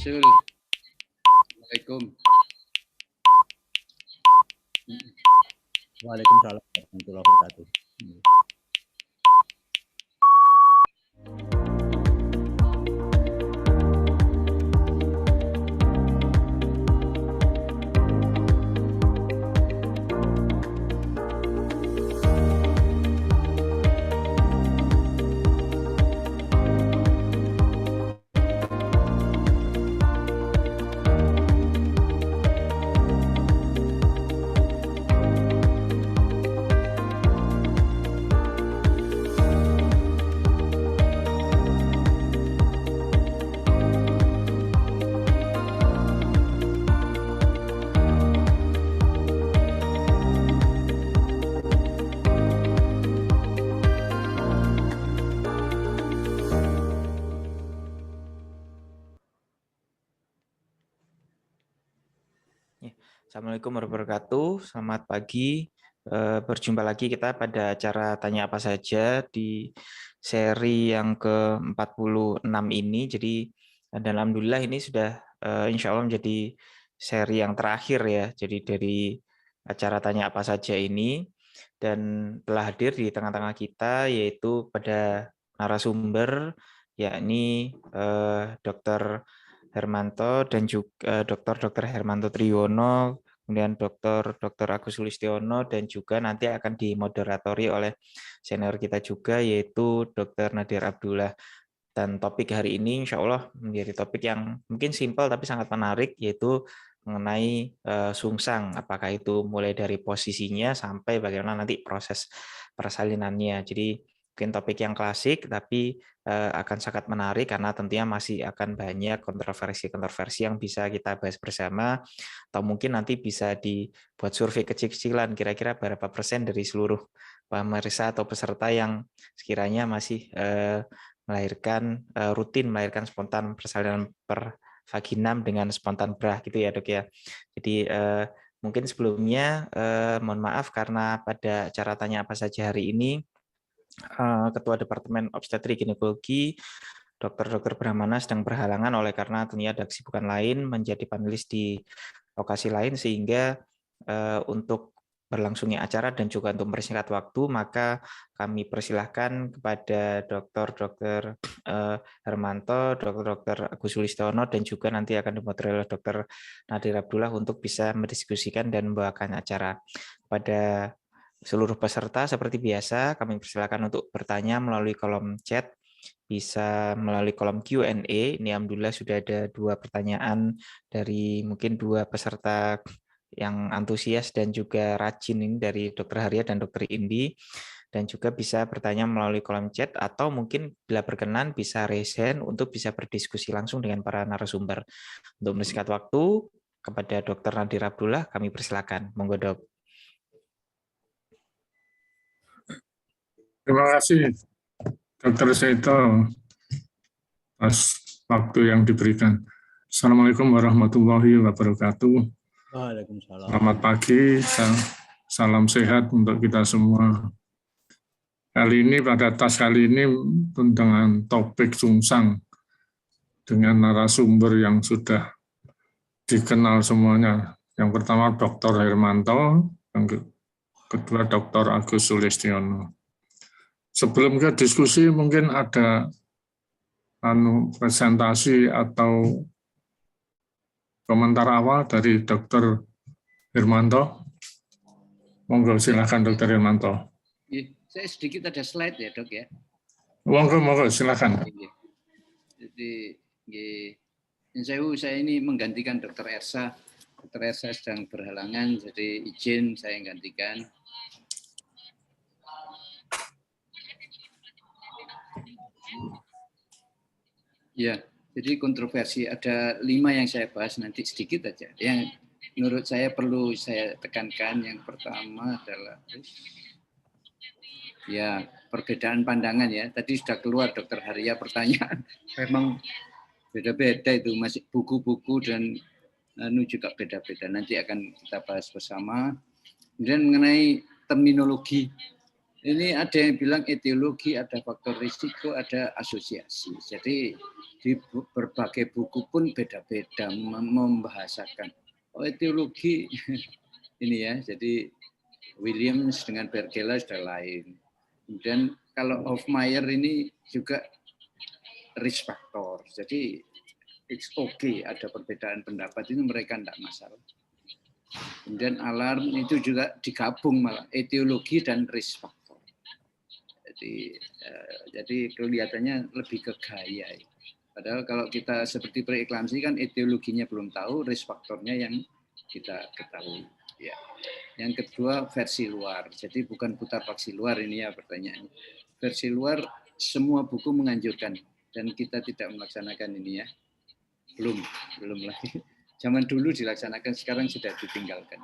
Sul. Assalamualaikum. Waalaikumsalam warahmatullahi wabarakatuh. Assalamualaikum warahmatullahi wabarakatuh. Selamat pagi. Berjumpa lagi kita pada acara Tanya Apa Saja di seri yang ke-46 ini. Jadi, dan alhamdulillah ini sudah insya Allah menjadi seri yang terakhir ya. Jadi dari acara Tanya Apa Saja ini, dan telah hadir di tengah-tengah kita yaitu pada narasumber yakni Dr. Hermanto dan juga Dr. Hermanto Triyono, kemudian Dr. Agus Sulistiono, dan juga nanti akan dimoderatori oleh senior kita juga yaitu Dr. Nadir Abdullah. Dan topik hari ini insya Allah menjadi topik yang mungkin simpel tapi sangat menarik, yaitu mengenai sungsang, apakah itu mulai dari posisinya sampai bagaimana nanti proses persalinannya. Jadi mungkin topik yang klasik tapi akan sangat menarik karena tentunya masih akan banyak kontroversi-kontroversi yang bisa kita bahas bersama, atau mungkin nanti bisa dibuat survei kecil-kecilan kira-kira berapa persen dari seluruh pemirsa atau peserta yang sekiranya masih rutin melahirkan spontan persalinan per vaginam dengan spontan brah gitu ya Dok ya. Jadi mungkin sebelumnya mohon maaf karena pada acara Tanya Apa Saja hari ini Ketua Departemen Obstetrik Ginekologi Dr. Brahmana sedang berhalangan oleh karena tentunya ada kesibukan lain menjadi panelis di lokasi lain, sehingga untuk berlangsungnya acara dan juga untuk mempersingkat waktu, maka kami persilahkan kepada Dr. Hermanto, Dr. Agus Sulistiono, dan juga nanti akan dimoderatori oleh Dr. Nadir Abdullah untuk bisa mendiskusikan dan membawakan acara. Pada seluruh peserta seperti biasa kami persilakan untuk bertanya melalui kolom chat, bisa melalui kolom Q&A. Ini alhamdulillah sudah ada 2 pertanyaan dari mungkin 2 peserta yang antusias dan juga rajin ini, dari Dr. Haria dan Dr. Indi, dan juga bisa bertanya melalui kolom chat atau mungkin bila berkenan bisa raise hand untuk bisa berdiskusi langsung dengan para narasumber. Untuk mempersingkat waktu, kepada Dr. Nadir Abdullah kami persilakan. Monggo Dok. Terima kasih Dr. Seto atas waktu yang diberikan. Assalamualaikum warahmatullahi wabarakatuh. Waalaikumsalam. Selamat pagi, salam sehat untuk kita semua. Kali ini pada tas kali ini dengan topik sungsang dengan narasumber yang sudah dikenal semuanya. Yang pertama Dr. Hermanto, yang kedua Dr. Agus Sulistiono. Sebelum ke diskusi mungkin ada presentasi atau komentar awal dari Dr. Hermanto. Monggo silakan Dr. Hermanto. Saya sedikit ada slide ya Dok ya. Monggo silakan. Jadi saya ini menggantikan Dr. Ersa. Dr. Ersa sedang berhalangan, jadi izin saya gantikan. Ya, jadi kontroversi ada 5 yang saya bahas, nanti sedikit aja. Yang menurut saya perlu saya tekankan, yang pertama adalah ya perbedaan pandangan ya. Tadi sudah keluar Dr. Haria pertanyaan. Memang beda-beda itu, masih buku-buku dan juga beda-beda. Nanti akan kita bahas bersama. Kemudian mengenai terminologi Ini ada yang bilang etiologi, ada faktor risiko, ada asosiasi. Jadi di berbagai buku pun beda-beda membahasakan. Oh, etiologi ini ya, jadi Williams dengan Bergela sudah lain. Kemudian kalau Hofmeyr ini juga risk factor. Jadi it's okay, ada perbedaan pendapat ini mereka tidak masalah. Kemudian alarm itu juga digabung malah etiologi dan risk factor. Jadi kelihatannya lebih ke gaya. Padahal kalau kita seperti preeklamsi kan etiologinya belum tahu, risk faktornya yang kita ketahui. Ya. Yang kedua versi luar. Jadi bukan putar paksi luar ini ya pertanyaannya. Versi luar semua buku menganjurkan dan kita tidak melaksanakan ini ya. Belum lagi. Zaman dulu dilaksanakan, sekarang sudah ditinggalkan.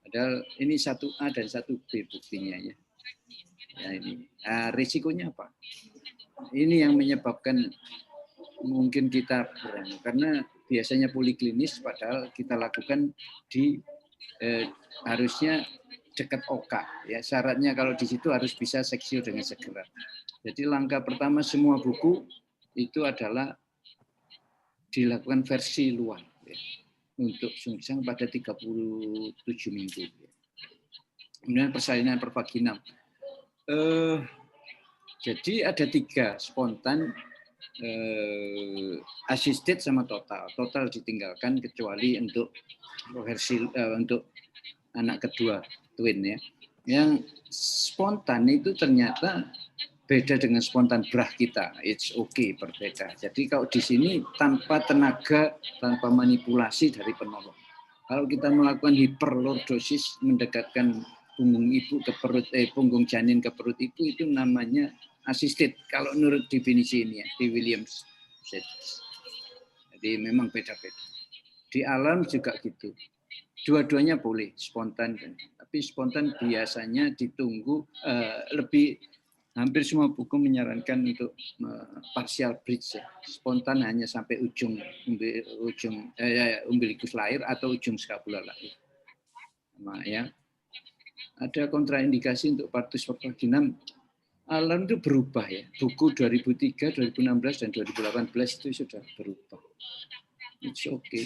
Padahal ini 1A dan 1B buktinya ya. Ya ini. Risikonya apa? Ini yang menyebabkan mungkin kita berani karena biasanya poliklinis padahal kita lakukan di harusnya dekat oka ya, syaratnya kalau di situ harus bisa seksil dengan segera. Jadi langkah pertama semua buku itu adalah dilakukan versi luar ya, untuk sungsang pada 37 minggu ya. Kemudian persalinan pervaginam. Jadi ada 3, spontan, assisted sama total. Total ditinggalkan kecuali untuk versi untuk anak kedua twin ya. Yang spontan itu ternyata beda dengan spontan brah kita. It's okay, berbeda. Jadi kalau di sini tanpa tenaga, tanpa manipulasi dari penolong. Kalau kita melakukan hiperlordosis, mendekatkan punggung ibu ke perut, punggung janin ke perut ibu, itu namanya assisted. Kalau menurut definisi ini ya, di Williams. Jadi memang beda-beda. Di alarm juga gitu. Dua-duanya boleh, spontan. Tapi spontan biasanya ditunggu lebih, hampir semua buku menyarankan untuk partial bridge. Ya. Spontan hanya sampai ujung umbilikus lahir atau ujung skapula lahir. Nah, ya. Ada kontraindikasi untuk partus pervaginam. Alarm itu berubah ya. Buku 2003, 2016 dan 2018 itu sudah berubah. It's okay.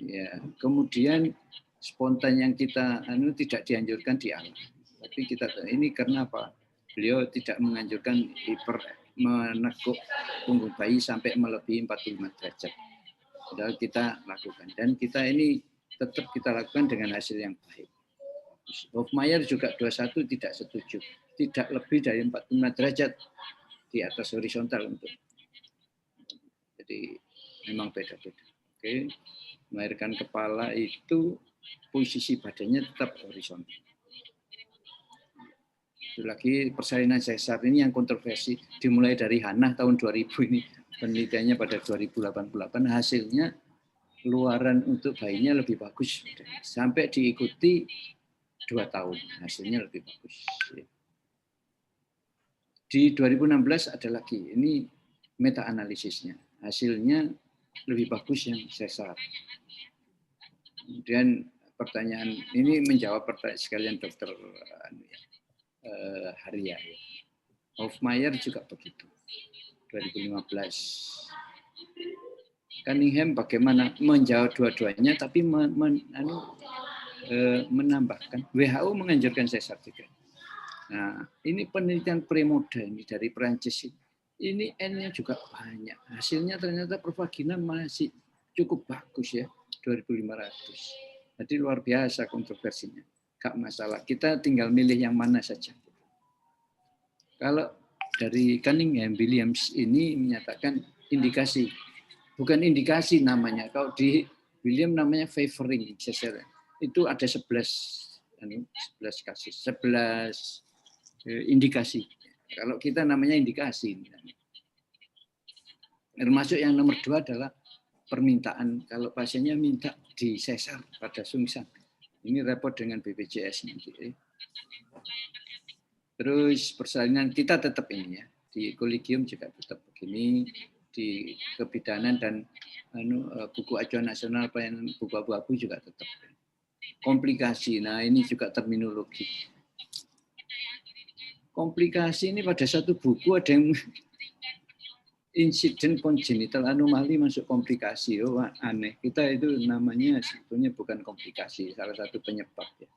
Ya, kemudian spontan yang kita tidak dianjurkan di alam. Tapi kita ini karena apa? Beliau tidak menganjurkan menekuk punggung bayi sampai melebihi 45 derajat. Padahal kita lakukan dan kita ini tetap kita lakukan dengan hasil yang baik. Hofmeyr juga 21 tidak setuju, tidak lebih dari 45 derajat di atas horizontal untuk. Jadi memang beda-beda. Oke, melahirkan kepala itu posisi badannya tetap horizontal. Itu lagi persalinan sesar ini yang kontroversi, dimulai dari Hannah tahun 2000 ini, penelitiannya pada 2088, hasilnya luaran untuk bayinya lebih bagus, sampai diikuti 2 tahun, hasilnya lebih bagus. Di 2016 ada lagi, ini meta-analisisnya, hasilnya lebih bagus yang sesar. Kemudian pertanyaan, ini menjawab pertanyaan sekalian Dokter Haria. Hofmeyr juga begitu, 2015. Cunningham bagaimana menjawab dua-duanya, tapi menambahkan WHO menganjurkan sesar juga. Nah, ini penelitian premodern dari Prancis ini N-nya juga banyak. Hasilnya ternyata pervaginam masih cukup bagus ya, 2.500. Jadi luar biasa kontroversinya. Gak masalah. Kita tinggal milih yang mana saja. Kalau dari Cunningham, Williams ini menyatakan indikasi. Bukan indikasi namanya. Kalau di William namanya favoring cesarean. Itu ada 11 kasus, 11 indikasi. Kalau kita namanya indikasi. Termasuk yang nomor 2 adalah permintaan. Kalau pasiennya minta di sesar pada sungsang. Ini repot dengan BPJS nanti. Terus persalinan kita tetap ini ya. Di kolegium juga tetap begini. Di kebidanan dan buku acuan nasional, buku abu-abu juga tetap. Komplikasi, nah ini juga terminologi. komplikasi ini pada satu buku ada yang insiden congenital anomali masuk komplikasi. Oh, aneh. Kita itu namanya sebetulnya bukan komplikasi, salah satu penyebab ya.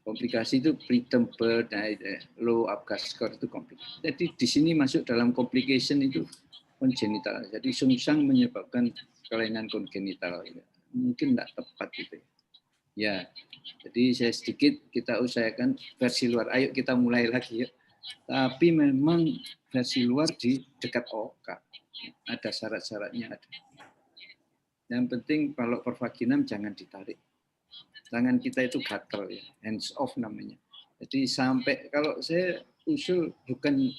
Komplikasi itu preterm birth, low APGAR score itu komplikasi. Jadi di sini masuk dalam complication itu congenital. Jadi sungsang menyebabkan kelainan kongenital. Mungkin tidak tepat gitu. Ya, jadi saya sedikit kita usahakan versi luar. Ayo kita mulai lagi ya. Tapi memang versi luar di dekat oka. Ada syarat-syaratnya ada. Yang penting kalau pervaginam jangan ditarik. Tangan kita itu gatel ya, hands off namanya. Jadi sampai kalau saya usul bukan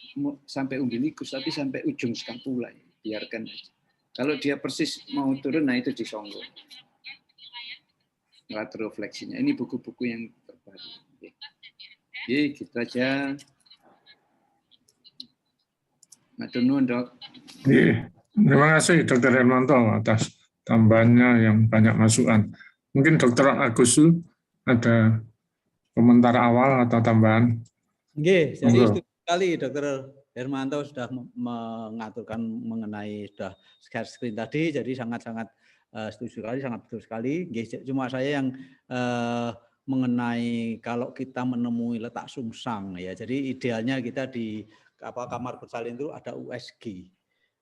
sampai umbilikus tapi sampai ujung skapula ya. Biarkan aja. Kalau dia persis mau turun, nah itu disonggol. Laterofleksinya. Ini buku-buku yang terbaru. Oke, gitu aja. Matur nuwun, Dok. Terima kasih Dr. Hermanto atas tambahannya yang banyak masukan. Mungkin Dr. Agus ada komentar awal atau tambahan? Oke, jadi setuju sekali Dr. Hermanto sudah mengaturkan mengenai sudah share screen tadi, jadi sangat-sangat setuju sekali, sangat betul sekali. Cuma saya yang mengenai kalau kita menemui letak sungsang ya, jadi idealnya kita di kamar bersalin itu ada USG.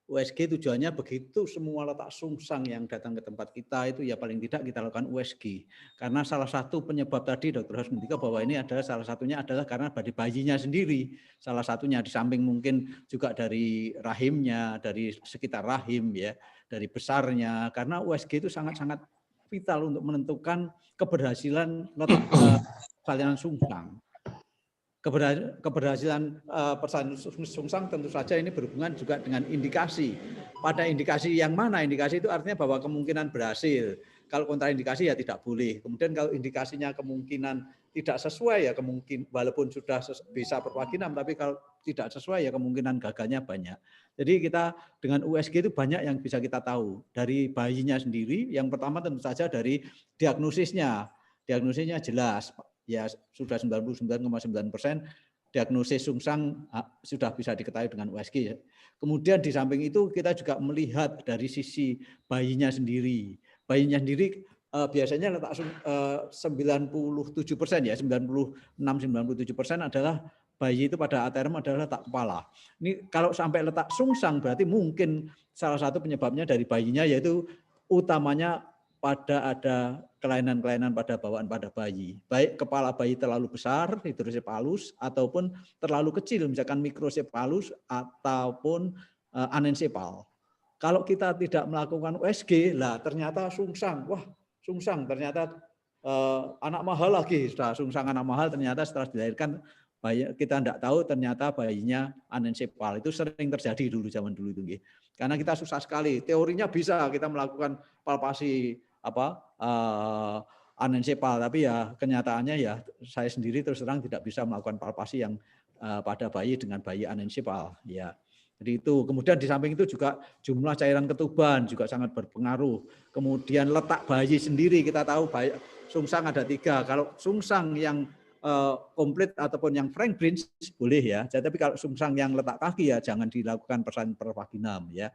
USG tujuannya begitu semua letak sungsang yang datang ke tempat kita itu ya paling tidak kita lakukan USG. Karena salah satu penyebab tadi Dr. Harus mendikan bahwa ini adalah salah satunya adalah karena dari bayinya sendiri. Salah satunya di samping mungkin juga dari rahimnya, dari sekitar rahim ya, dari besarnya. Karena USG itu sangat-sangat vital untuk menentukan keberhasilan letak salinan sungsang. Keberhasilan persalinan sungsang tentu saja ini berhubungan juga dengan indikasi. Pada indikasi yang mana? Indikasi itu artinya bahwa kemungkinan berhasil. Kalau kontraindikasi ya tidak boleh. Kemudian kalau indikasinya kemungkinan tidak sesuai ya walaupun sudah bisa pervaginam tapi kalau tidak sesuai ya kemungkinan gagalnya banyak. Jadi kita dengan USG itu banyak yang bisa kita tahu. Dari bayinya sendiri, yang pertama tentu saja dari diagnosisnya. Diagnosisnya jelas. Ya sudah 99,9% diagnosis sungsang sudah bisa diketahui dengan USG. Kemudian di samping itu kita juga melihat dari sisi bayinya sendiri. Bayinya sendiri biasanya letak 97% ya, 96-97% adalah bayi itu pada aterm adalah letak kepala. Ini kalau sampai letak sungsang berarti mungkin salah satu penyebabnya dari bayinya yaitu utamanya pada ada kelainan-kelainan pada bawaan pada bayi. Baik kepala bayi terlalu besar, hidrosepalus, ataupun terlalu kecil, misalkan mikrosepalus, ataupun anensepal. Kalau kita tidak melakukan USG, lah ternyata sungsang. Wah, sungsang ternyata anak mahal lagi. Sudah sungsang anak mahal, ternyata setelah dilahirkan, kita tidak tahu ternyata bayinya anensepal. Itu sering terjadi dulu, zaman dulu itu. Karena kita susah sekali. Teorinya bisa kita melakukan palpasi anensepal, tapi ya kenyataannya ya saya sendiri terus terang tidak bisa melakukan palpasi yang pada bayi dengan bayi anensepal ya. Jadi itu kemudian di samping itu juga jumlah cairan ketuban juga sangat berpengaruh. Kemudian letak bayi sendiri kita tahu bayi sungsang ada 3. Kalau sungsang yang komplit ataupun yang frank Prince boleh ya. Tapi kalau sungsang yang letak kaki ya jangan dilakukan persalinan pervaginam ya.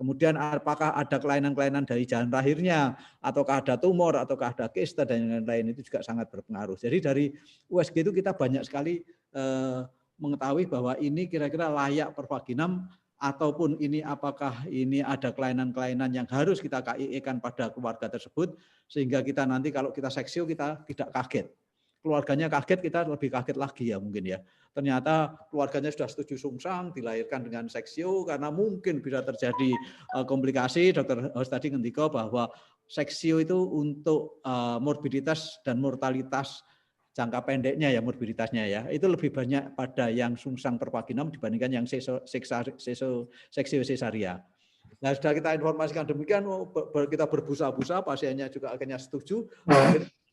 Kemudian apakah ada kelainan-kelainan dari jalan lahirnya, ataukah ada tumor, ataukah ada kista, dan lain-lain itu juga sangat berpengaruh. Jadi dari USG itu kita banyak sekali mengetahui bahwa ini kira-kira layak pervaginam, ataupun ini apakah ini ada kelainan-kelainan yang harus kita KIE-kan pada keluarga tersebut, sehingga kita nanti kalau kita seksio kita tidak kaget. Keluarganya kaget, kita lebih kaget lagi ya mungkin ya. Ternyata keluarganya sudah setuju sungsang, dilahirkan dengan seksio, karena mungkin bisa terjadi komplikasi. Dokter Haus tadi ngendika bahwa seksio itu untuk morbiditas dan mortalitas jangka pendeknya ya, morbiditasnya ya. Itu lebih banyak pada yang sungsang pervaginam dibandingkan yang seksio sesaria. Nah sudah kita informasikan demikian, kita berbusa-busa, pasiennya juga akhirnya setuju,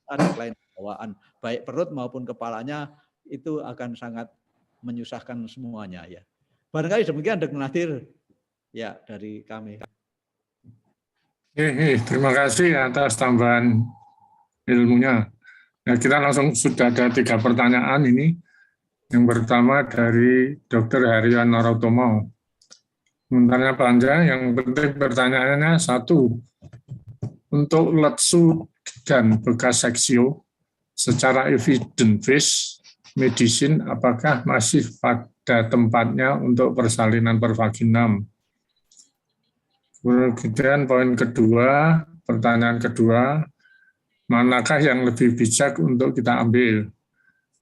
ada kelainan bawaan, baik perut maupun kepalanya itu akan sangat menyusahkan semuanya ya. Barangkali demikian Dr. Nadir ya dari kami. Terima kasih atas tambahan ilmunya. Nah, kita langsung sudah ada 3 pertanyaan ini. Yang pertama dari Dr. Haryan Narotomo. Sementara panjang, yang penting pertanyaannya satu, untuk letsu dan bekas seksio, secara evidence medicine, apakah masih pada tempatnya untuk persalinan pervaginam? Kemudian poin kedua, pertanyaan kedua, manakah yang lebih bijak untuk kita ambil?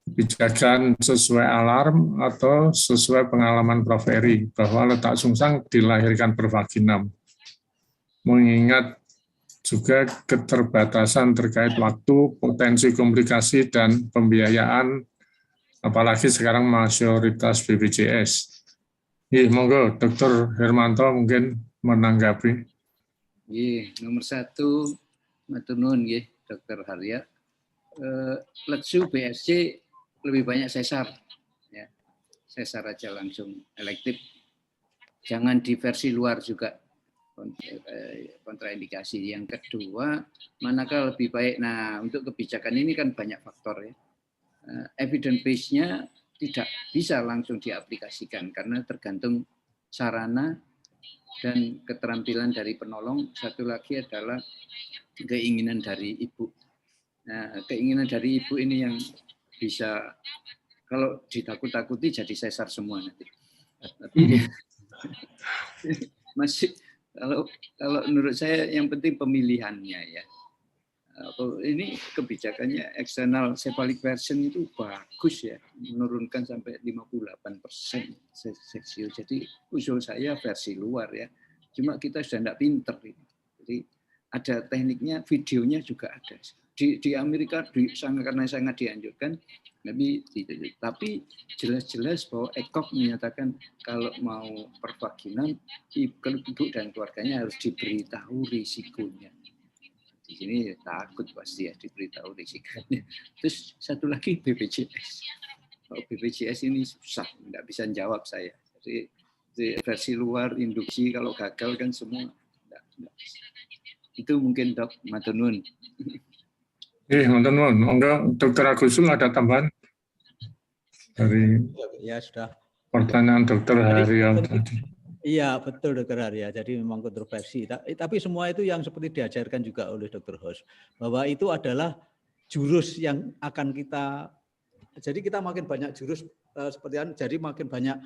Kebijakan sesuai alarm atau sesuai pengalaman Prof. Eri bahwa letak sungsang dilahirkan pervaginam. Mengingat juga keterbatasan terkait waktu, potensi komplikasi, dan pembiayaan, apalagi sekarang mayoritas BPJS. Monggo, Dr. Hermanto mungkin menanggapi. Nomor 1, matur nuwun nggih, Dr. Harya. Letsu BSC lebih banyak sesar, ya. Sesar aja langsung elektif. Jangan di versi luar juga kontraindikasi. Yang kedua, manakah lebih baik? Nah, untuk kebijakan ini kan banyak faktor, ya. Evidence base-nya tidak bisa langsung diaplikasikan karena tergantung sarana dan keterampilan dari penolong. Satu lagi adalah keinginan dari ibu. Nah, keinginan dari ibu ini yang bisa, kalau ditakut-takuti jadi sesar semua nanti. Tapi masih kalau menurut saya yang penting pemilihannya, ya. Ini kebijakannya eksternal cephalic version itu bagus, ya, menurunkan sampai 58% seksio. Jadi usul saya versi luar, ya. Cuma kita sudah tidak pinter. Jadi ada tekniknya, videonya juga ada. Di Amerika karena sangat dianjurkan, tapi jelas-jelas bahwa ECOG menyatakan kalau mau pervaginam, ibu dan keluarganya harus diberitahu risikonya. Di sini takut pasti, ya, diberitahu risikonya. Terus satu lagi BPJS. Kalau BPJS ini susah, nggak bisa jawab saya. Jadi versi luar induksi kalau gagal kan semua nggak bisa. Itu mungkin, Dok, matur nuwun. Matur nuwun. Monggo Dr. Agusul ada tambahan dari sudah pertanyaan Dr. Harya tadi. Iya, betul Dr. Harya. Jadi memang kontroversi. Tapi semua itu yang seperti diajarkan juga oleh Dr. Hos, bahwa itu adalah jurus yang akan kita, jadi kita makin banyak jurus seperti itu, jadi makin banyak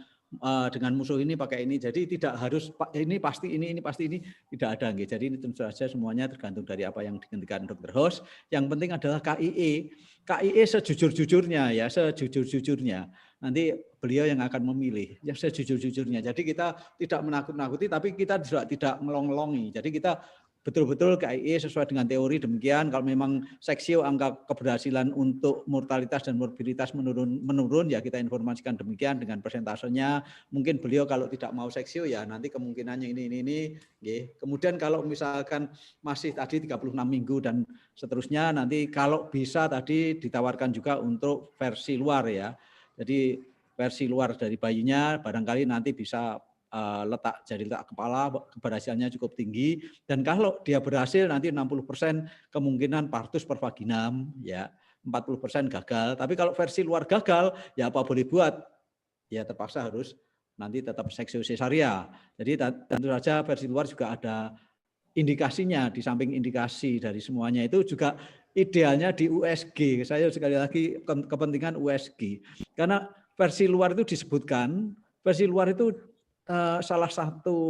dengan musuh ini pakai ini. Jadi tidak harus ini pasti ini pasti ini, tidak ada. Jadi ini tentu saja semuanya tergantung dari apa yang dikehendaki Dr. Hos. Yang penting adalah KIE sejujur-jujurnya, ya, sejujur-jujurnya. Nanti beliau yang akan memilih yang sejujur-jujurnya. Jadi kita tidak menakut-nakuti, tapi kita juga tidak melong-longi. Jadi kita betul-betul KIE sesuai dengan teori demikian. Kalau memang seksio angka keberhasilan untuk mortalitas dan morbiditas menurun, ya kita informasikan demikian dengan persentasenya. Mungkin beliau kalau tidak mau seksio, ya nanti kemungkinannya ini. Kemudian kalau misalkan masih tadi 36 minggu dan seterusnya, nanti kalau bisa tadi ditawarkan juga untuk versi luar, ya. Jadi versi luar dari bayinya barangkali nanti bisa letak kepala, keberhasilannya cukup tinggi, dan kalau dia berhasil nanti 60% kemungkinan partus pervaginam, ya, 40% gagal. Tapi kalau versi luar gagal, ya apa boleh buat, ya terpaksa harus nanti tetap seksio sesaria. Jadi tentu saja versi luar juga ada indikasinya. Di samping indikasi dari semuanya itu juga idealnya di USG. Saya sekali lagi kepentingan USG, karena versi luar itu disebutkan, versi luar itu salah satu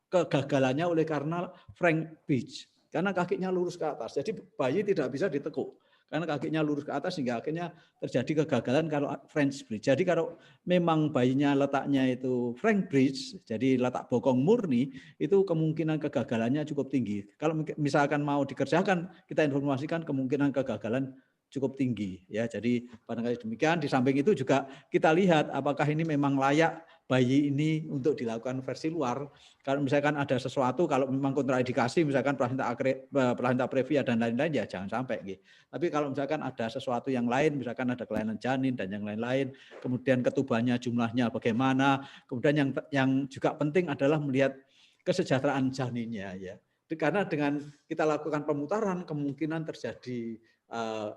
kegagalannya oleh karena Frank Beach, karena kakinya lurus ke atas, jadi bayi tidak bisa ditekuk karena kakinya lurus ke atas, sehingga akhirnya terjadi kegagalan kalau French Bridge. Jadi kalau memang bayinya letaknya itu Frank Bridge, jadi letak bokong murni, itu kemungkinan kegagalannya cukup tinggi. Kalau misalkan mau dikerjakan, kita informasikan kemungkinan kegagalan cukup tinggi, ya. Jadi barangkali demikian. Di samping itu juga kita lihat apakah ini memang layak bayi ini untuk dilakukan versi luar. Kalau misalkan ada sesuatu, kalau memang kontraindikasi, misalkan plasenta previa dan lain-lain, ya jangan sampai. Gitu. Tapi kalau misalkan ada sesuatu yang lain, misalkan ada kelainan janin dan yang lain-lain, kemudian ketubannya jumlahnya bagaimana, kemudian yang juga penting adalah melihat kesejahteraan janinnya, ya. Karena dengan kita lakukan pemutaran, kemungkinan terjadi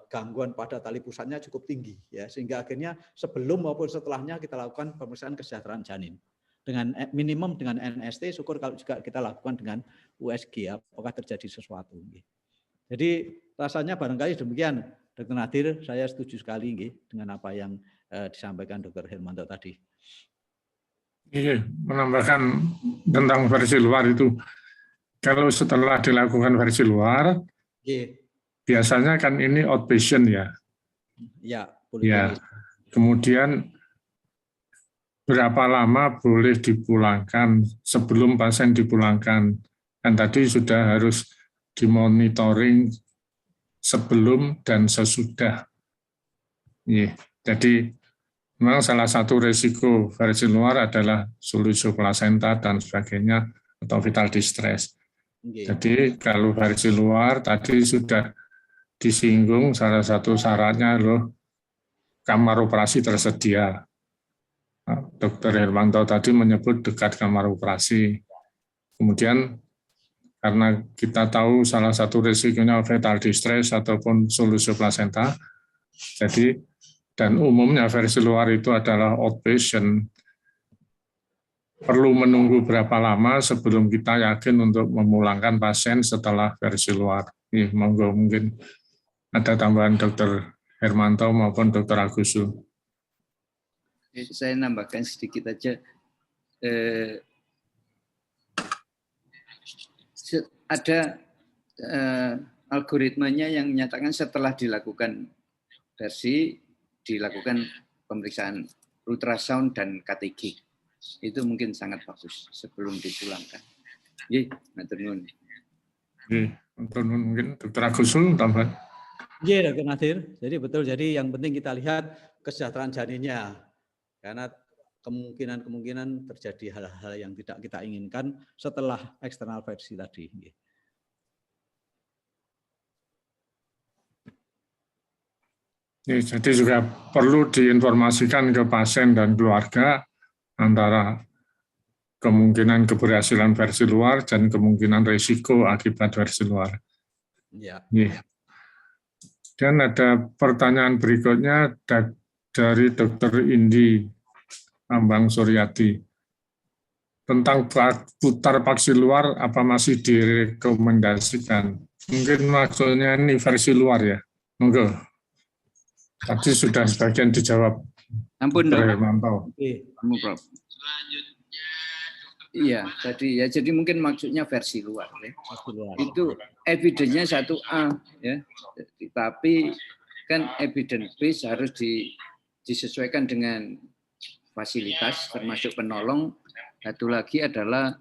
gangguan pada tali pusatnya cukup tinggi, ya, sehingga akhirnya sebelum maupun setelahnya kita lakukan pemeriksaan kesejahteraan janin dengan minimum dengan NST, syukur kalau juga kita lakukan dengan USG, apakah terjadi sesuatu. Jadi rasanya barangkali demikian, Dr. Nadir, saya setuju sekali dengan apa yang disampaikan Dr. Hermanto tadi. Iya, menambahkan tentang versi luar itu, kalau setelah dilakukan versi luar, biasanya kan ini outpatient ya. Ya, ya. Kemudian berapa lama boleh dipulangkan sebelum pasien dipulangkan? Kan tadi sudah harus dimonitoring sebelum dan sesudah. Ya. Jadi memang salah satu risiko versi luar adalah solusio plasenta dan sebagainya atau fetal distress. Jadi kalau versi luar tadi sudah disinggung salah satu syaratnya loh kamar operasi tersedia. Dr. Hermanto tadi menyebut dekat kamar operasi. Kemudian karena kita tahu salah satu risikonya fetal distress ataupun solusio plasenta, jadi dan umumnya versi luar itu adalah outpatient. Perlu menunggu berapa lama sebelum kita yakin untuk memulangkan pasien setelah versi luar. Monggo mungkin ada tambahan Dr. Hermanto maupun Dr. Agusu. Saya nambahkan sedikit aja. Ada algoritmanya yang menyatakan setelah dilakukan versi, dilakukan pemeriksaan ultrasound dan KTG. Itu mungkin sangat bagus sebelum dipulangkan. Matur nuwun. Matur nuwun, mungkin Dr. Agusu tambahan. Iya, Dr. Nadir. Jadi betul. Jadi yang penting kita lihat kesejahteraan janinnya, karena kemungkinan terjadi hal-hal yang tidak kita inginkan setelah eksternal versi tadi. Jadi juga perlu diinformasikan ke pasien dan keluarga antara kemungkinan keberhasilan versi luar dan kemungkinan risiko akibat versi luar. Ya. Dan ada pertanyaan berikutnya dari Dr. Indi Ambang Suryati. Tentang putar paksi luar, apa masih direkomendasikan? Mungkin maksudnya ini versi luar ya? Monggo. Tadi sudah sebagian dijawab. Ampun, Dok. Mantau. Prof. Iya, tadi ya. Jadi mungkin maksudnya versi luar ya. Itu evidence-nya 1A ya. Tapi kan evidence base harus disesuaikan dengan fasilitas termasuk penolong. Satu lagi adalah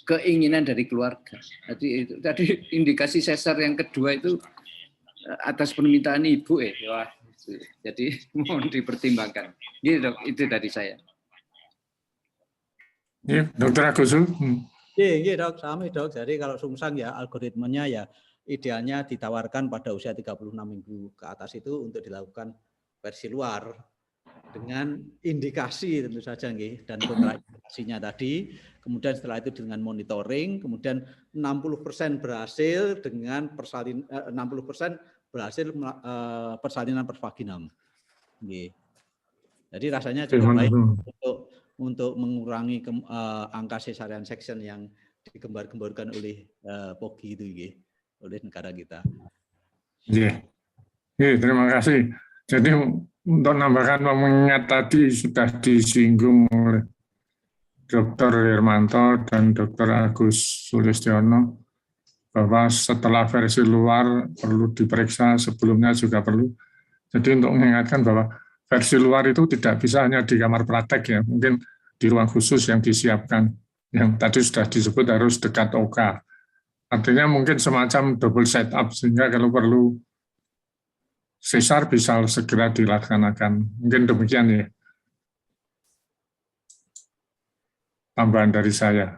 keinginan dari keluarga. Tadi indikasi sesar yang kedua itu atas permintaan ibu Wah, jadi mohon dipertimbangkan. Gitu, Dok, itu dari saya. Dr. Agusu. Iya, Dok, sami Dok. Jadi kalau sungsang ya algoritmenya ya idealnya ditawarkan pada usia 36 minggu ke atas itu untuk dilakukan versi luar dengan indikasi tentu saja dan kontraindikasinya tadi. Kemudian setelah itu dengan monitoring, kemudian 60% berhasil dengan 60% berhasil persalinan persvaginam. Jadi rasanya juga baik untuk mengurangi angka cesarean section yang digembar-gemborkan oleh POGI itu oleh negara kita. Terima kasih. Jadi untuk menambahkan mengingat tadi sudah disinggung oleh Dr. Hermanto dan Dr. Agus Sulistiono bahwa setelah versi luar perlu diperiksa, sebelumnya juga perlu. Jadi untuk mengingatkan bahwa versi luar itu tidak bisa hanya di kamar praktek ya, mungkin di ruang khusus yang disiapkan, yang tadi sudah disebut harus dekat OK. Artinya mungkin semacam double setup, sehingga kalau perlu sesar bisa segera dilaksanakan. Mungkin demikian ya. Tambahan dari saya.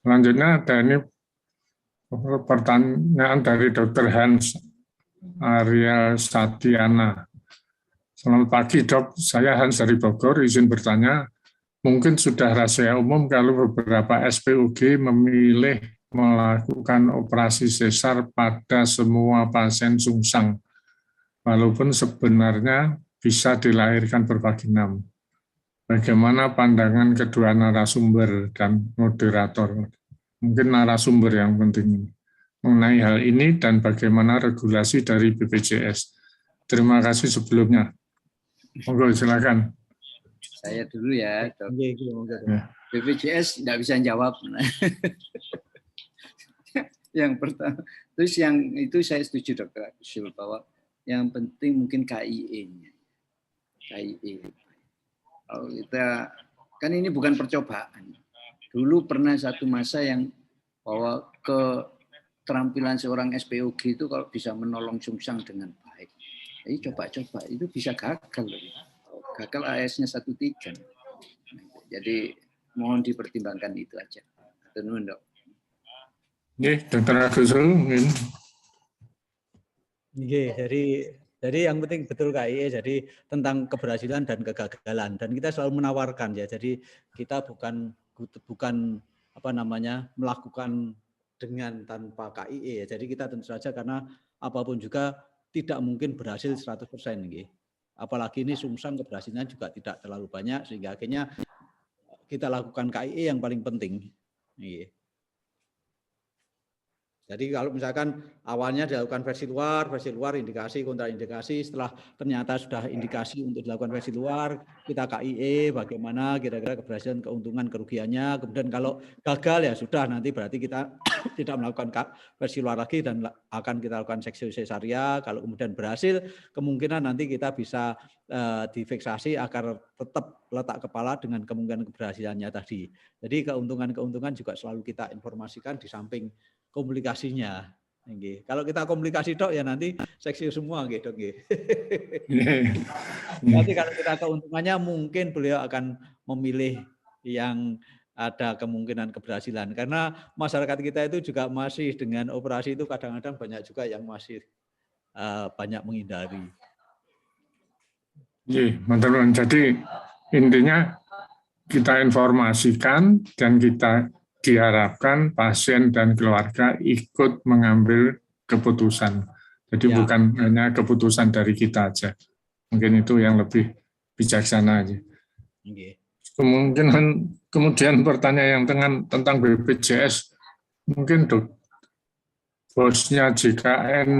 Selanjutnya ada ini pertanyaan dari Dr. Hans Ariel Satiana. Selamat pagi, Dok. Saya Hans dari Bogor, izin bertanya. Mungkin sudah rahasia umum kalau beberapa SPUG memilih melakukan operasi sesar pada semua pasien sungsang, walaupun sebenarnya bisa dilahirkan bervaginam. Bagaimana pandangan kedua narasumber dan moderator? Mungkin narasumber yang penting mengenai hal ini dan bagaimana regulasi dari BPJS. Terima kasih sebelumnya. Monggo silakan. Saya dulu ya, Dok. Ya. BPJS tidak bisa jawab. Yang pertama, terus yang itu saya setuju Dr. Agustul bahwa yang penting mungkin KIE-nya. KIE. Kalau kita kan ini bukan percobaan. Dulu pernah satu masa yang bahwa keterampilan seorang SPOG itu kalau bisa menolong sungsang dengan baik. Jadi coba-coba itu bisa gagal loh. Gagal AS-nya 13. Jadi mohon dipertimbangkan itu aja. Tenun, Dok. Dr. Agustul mungkin. Jadi yang penting betul KIE, jadi tentang keberhasilan dan kegagalan, dan kita selalu menawarkan ya. Jadi kita bukan melakukan dengan tanpa KIE ya. Jadi kita tentu saja karena apapun juga tidak mungkin berhasil 100%. Apalagi ini sungsang keberhasilan juga tidak terlalu banyak, sehingga akhirnya kita lakukan KIE yang paling penting. Jadi kalau misalkan awalnya dilakukan versi luar indikasi, kontraindikasi, setelah ternyata sudah indikasi untuk dilakukan versi luar, kita KIE bagaimana kira-kira keberhasilan, keuntungan, kerugiannya. Kemudian kalau gagal ya sudah, nanti berarti kita tidak melakukan versi luar lagi dan akan kita lakukan seksi sesaria. Kalau kemudian berhasil, kemungkinan nanti kita bisa difiksasi agar tetap letak kepala dengan kemungkinan keberhasilannya tadi. Jadi keuntungan-keuntungan juga selalu kita informasikan di samping komunikasinya. Kalau kita komunikasi Dok ya nanti seksi semua Dok. Nanti kalau kita keuntungannya mungkin beliau akan memilih yang ada kemungkinan keberhasilan, karena masyarakat kita itu juga masih dengan operasi itu kadang-kadang banyak juga yang masih banyak menghindari. Teman-teman, jadi intinya kita informasikan dan kita diharapkan pasien dan keluarga ikut mengambil keputusan. Jadi bukan hanya keputusan dari kita aja. Mungkin itu yang lebih bijaksana aja. Kemudian pertanyaan yang tentang BPJS, mungkin bosnya JKN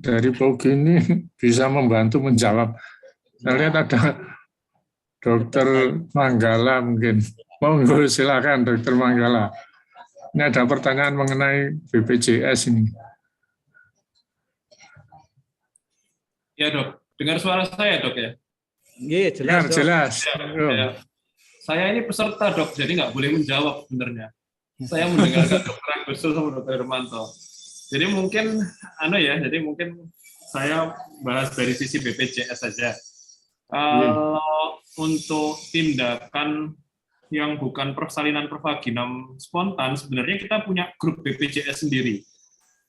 dari POGI ini bisa membantu menjawab. Saya lihat ada Dokter Manggala mungkin. Monggo silakan Dokter Manggala. Ini ada pertanyaan mengenai BPJS ini. Ya Dok, dengar suara saya Dok ya? Iya jelas. Jelas. Ya. Saya ini peserta Dok, jadi nggak boleh menjawab sebenarnya. Saya mendengarkan Dr. Agustul sama Dr. Hermanto. Jadi mungkin mungkin saya bahas dari sisi BPJS saja. Kalau untuk tindakan yang bukan persalinan pervaginam spontan, sebenarnya kita punya grup BPJS sendiri.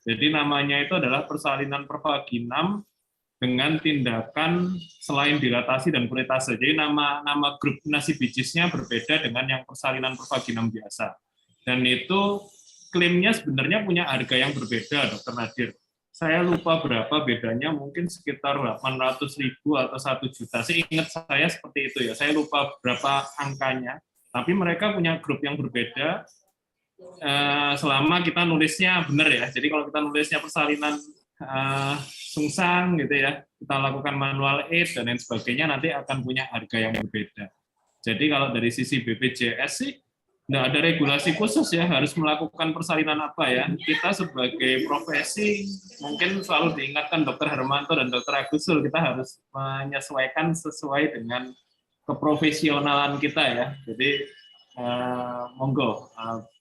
Jadi namanya itu adalah persalinan pervaginam dengan tindakan selain dilatasi dan kuretase. Jadi nama grup nasibijisnya berbeda dengan yang persalinan pervaginam biasa. Dan itu klaimnya sebenarnya punya harga yang berbeda, Dr. Nadir. Saya lupa berapa bedanya, mungkin sekitar 800.000 atau 1 juta. Seingat saya seperti itu ya. Saya lupa berapa angkanya. Tapi mereka punya grup yang berbeda selama kita nulisnya benar ya. Jadi kalau kita nulisnya persalinan sungsang gitu ya, kita lakukan manual aid dan lain sebagainya, nanti akan punya harga yang berbeda. Jadi kalau dari sisi BPJS sih nggak ada regulasi khusus ya harus melakukan persalinan apa ya. Kita sebagai profesi mungkin selalu diingatkan Dr. Hermanto dan Dr. Agustul, kita harus menyesuaikan sesuai dengan keprofesionalan kita ya. Jadi monggo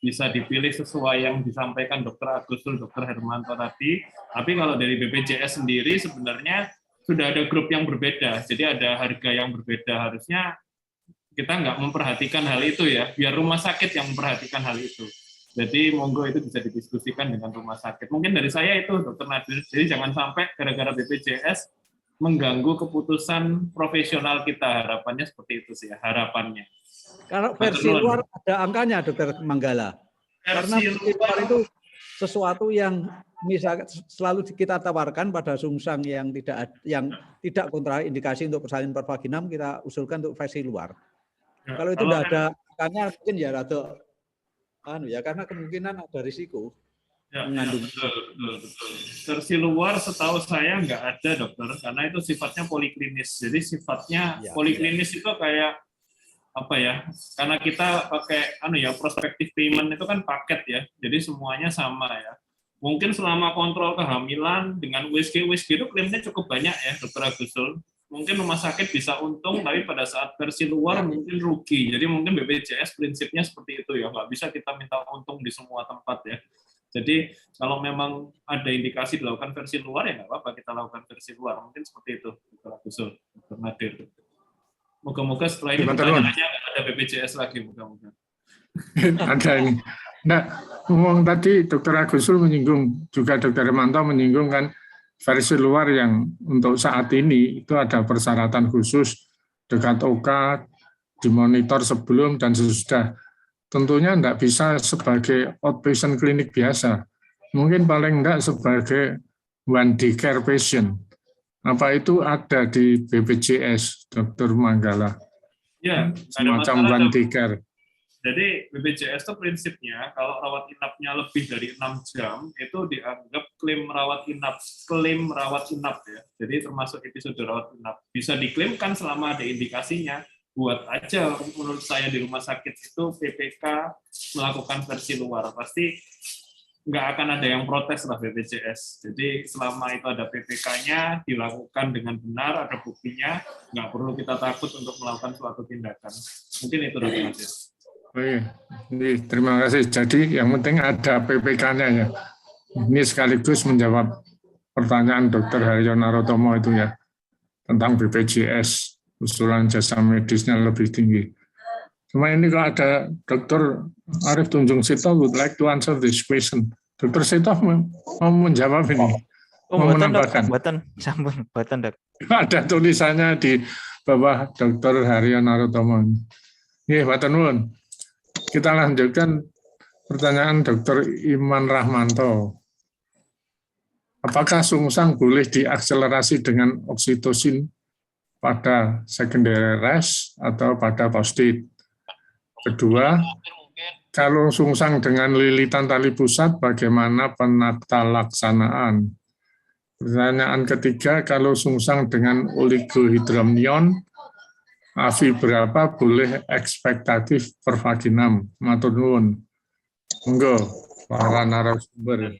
bisa dipilih sesuai yang disampaikan Dr. Agustul, Dr. Hermanto tadi. Tapi kalau dari BPJS sendiri sebenarnya sudah ada grup yang berbeda. Jadi ada harga yang berbeda. Harusnya kita nggak memperhatikan hal itu ya. Biar rumah sakit yang memperhatikan hal itu. Jadi monggo itu bisa didiskusikan dengan rumah sakit. Mungkin dari saya itu Dr. Nadir. Jadi jangan sampai gara-gara BPJS mengganggu keputusan profesional kita. Harapannya seperti itu sih ya, harapannya. Kalau versi luar ada angkanya, Dokter Manggala. Karena versi luar itu sesuatu yang misalkan selalu kita tawarkan pada sungsang yang tidak kontraindikasi untuk persalinan pervaginam, kita usulkan untuk versi luar. Ya, Kalau itu tidak ada, karena mungkin ya rada karena kemungkinan ada risiko mengandung. Betul. Versi luar setahu saya nggak ada, dokter, karena itu sifatnya poliklinis. Jadi sifatnya poliklinis itu kayak apa ya? Karena kita pakai prospective payment itu kan paket ya. Jadi semuanya sama ya. Mungkin selama kontrol kehamilan dengan USG itu klaimnya cukup banyak ya, Dokter Agusul. Mungkin rumah sakit bisa untung, tapi pada saat versi luar mungkin rugi. Jadi mungkin BPJS prinsipnya seperti itu ya, nggak bisa kita minta untung di semua tempat ya. Jadi kalau memang ada indikasi dilakukan versi luar ya nggak apa-apa kita lakukan versi luar. Mungkin seperti itu, Dokter Agusul, Dokter Nadir. Moga-moga setelah ini pertanyaannya ada BPJS lagi, moga-moga. Ada ini. Nah, ngomong tadi Dokter Agusul menyinggung, juga Dokter Hermanto menyinggung kan versi luar yang untuk saat ini itu ada persyaratan khusus dekat OK, dimonitor sebelum dan sesudah. Tentunya tidak bisa sebagai outpatient klinik biasa. Mungkin paling tidak sebagai one day care patient. Apa itu ada di BPJS, Dokter Manggala? Ya, semacam one day care. Jadi BPJS itu prinsipnya kalau rawat inapnya lebih dari 6 jam itu dianggap klaim rawat inap ya. Jadi termasuk episode rawat inap. Bisa diklaimkan selama ada indikasinya. Buat aja menurut saya di rumah sakit itu PPK melakukan versi luar. Pasti nggak akan ada yang protes lah BPJS. Jadi selama itu ada PPK-nya dilakukan dengan benar, ada buktinya, nggak perlu kita takut untuk melakukan suatu tindakan. Mungkin itu Dokter Nadir. Terima kasih. Jadi yang penting ada PPK-nya ya. Ini sekaligus menjawab pertanyaan Dr. Haryo Narotomo itu ya, tentang BPJS, usulan jasa medisnya lebih tinggi. Cuma ini kalau ada Dr. Arief Tunjung Sito would like to answer this question. Dr. Sito mau menjawab ini. Mau menambahkan. Buatan, Dok. Ada tulisannya di bawah Dr. Haryo Narotomo. Nggih, Bapak Nuwun. Kita lanjutkan pertanyaan Dr. Iman Rahmanto. Apakah sungsang boleh diakselerasi dengan oksitosin pada secondary rash atau pada post-it? Kedua, kalau sungsang dengan lilitan tali pusat, bagaimana penata laksanaan? Pertanyaan ketiga, kalau sungsang dengan oligohydramnion, AFI berapa boleh ekspektatif pervaginam? Matur nuwun. Monggo para narasumber.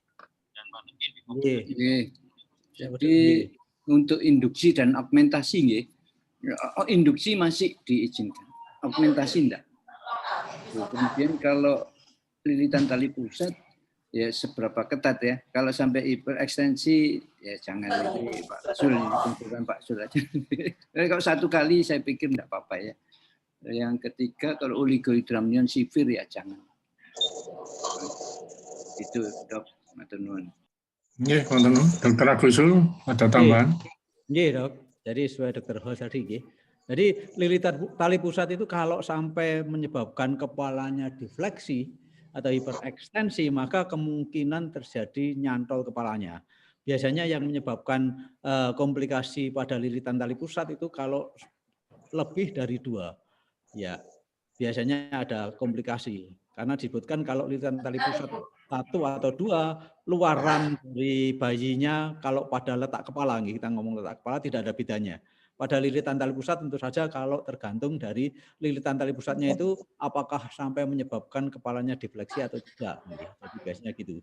Jadi untuk induksi dan augmentasi induksi masih diizinkan. Augmentasi enggak. Kemudian kalau lilitan tali pusat ya seberapa ketat ya. Kalau sampai hiperekstensi ya jangan ini Pak Sul, bukan Pak Sul aja. Kalau satu kali saya pikir enggak apa-apa ya. Yang ketiga kalau oligohydramnion sivir ya jangan. Itu Dok, matur nuwun. Nggih, wonten Dr. Agusul ada tambahan? Nggih, Dok. Jadi sesuai Dr. Hol tadi nggih. Jadi lilitan tali pusat itu kalau sampai menyebabkan kepalanya difleksi atau hiperekstensi, maka kemungkinan terjadi nyantol kepalanya. Biasanya yang menyebabkan komplikasi pada lilitan tali pusat itu kalau lebih dari 2, ya biasanya ada komplikasi. Karena disebutkan kalau lilitan tali pusat 1 atau 2, luaran dari bayinya kalau pada letak kepala, kita ngomong letak kepala tidak ada bedanya. Pada lilitan tali pusat tentu saja kalau tergantung dari lilitan tali pusatnya itu apakah sampai menyebabkan kepalanya difleksi atau tidak. Jadi biasanya gitu.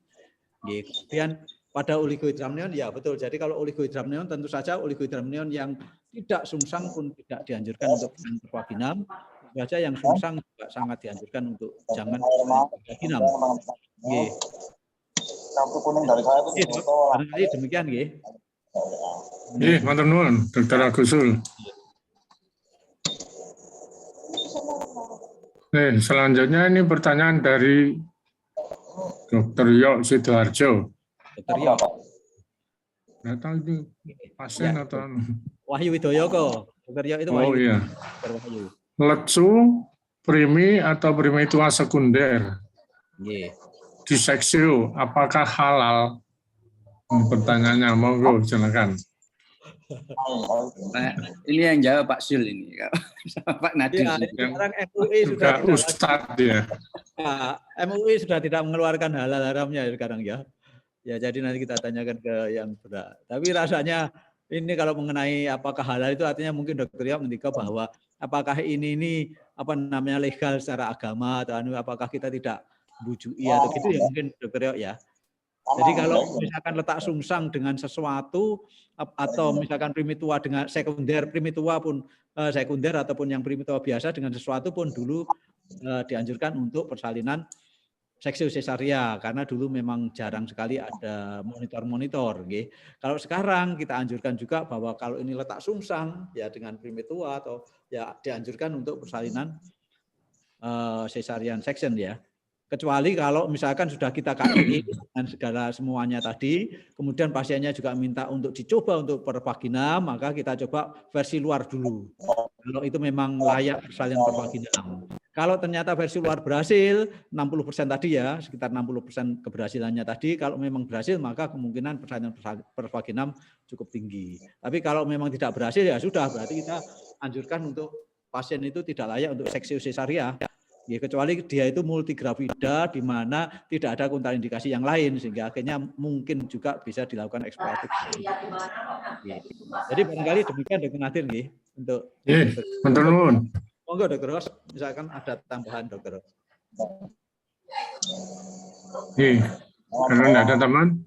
Kemudian pada oligohydramnion ya betul. Jadi kalau oligohydramnion tentu saja oligohydramnion yang tidak sungsang pun tidak dianjurkan untuk pervaginam. Tentu saja yang sungsang juga sangat dianjurkan untuk jangan pervaginam. Kartu kuning dari saya itu barangkali demikian nggih. Nggih, matur nuwun Dr. Agusul. Selanjutnya ini pertanyaan dari Dr. Yok Sidoarjo. Dr. Yok. Nggak tahu itu pasien atau Wahyu Widoyo kok. Dr. Yok itu Wahyu. Oh iya. Wahyu. Letsu, primi atau primi tua sekunder. Nggih. di seksio, apakah halal? Pertanyaannya, monggo silakan. Nah, ini yang jawab Pak Sul ini, sama Pak Nadir. Ya, sekarang MUI sudah Juga Ustadz ya. MUI sudah tidak mengeluarkan halal haramnya sekarang ya. Ya, jadi nanti kita tanyakan ke yang berat. Tapi rasanya ini kalau mengenai apakah halal itu artinya mungkin Dr. Yop ngendika bahwa apakah ini apa namanya legal secara agama atau apakah kita tidak bujui atau gitu ya mungkin Dr. Yop ya. Jadi kalau misalkan letak sungsang dengan sesuatu atau misalkan primitua dengan sekunder, primitua pun sekunder ataupun yang primitua biasa dengan sesuatu pun dulu dianjurkan untuk persalinan seksio sesaria karena dulu memang jarang sekali ada monitor-monitor. Okay. Kalau sekarang kita anjurkan juga bahwa kalau ini letak sungsang ya dengan primitua atau ya dianjurkan untuk persalinan cesarean section ya. Kecuali kalau misalkan sudah kita KI dengan segala semuanya tadi, kemudian pasiennya juga minta untuk dicoba untuk pervaginam, maka kita coba versi luar dulu. Kalau itu memang layak persalinan pervaginam. Kalau ternyata versi luar berhasil, 60% tadi ya, sekitar 60% keberhasilannya tadi, kalau memang berhasil maka kemungkinan persalinan pervaginam cukup tinggi. Tapi kalau memang tidak berhasil ya sudah, berarti kita anjurkan untuk pasien itu tidak layak untuk seksio sesaria. Ya, kecuali dia itu multigravida di mana tidak ada kontraindikasi yang lain sehingga akhirnya mungkin juga bisa dilakukan eksploratif. Ya. Jadi barangkali demikian Dr. Nadir nih untuk Betul nuwun. Monggo Dr. Ros, misalkan ada tambahan Dr. Ros. Kalau tidak ada teman,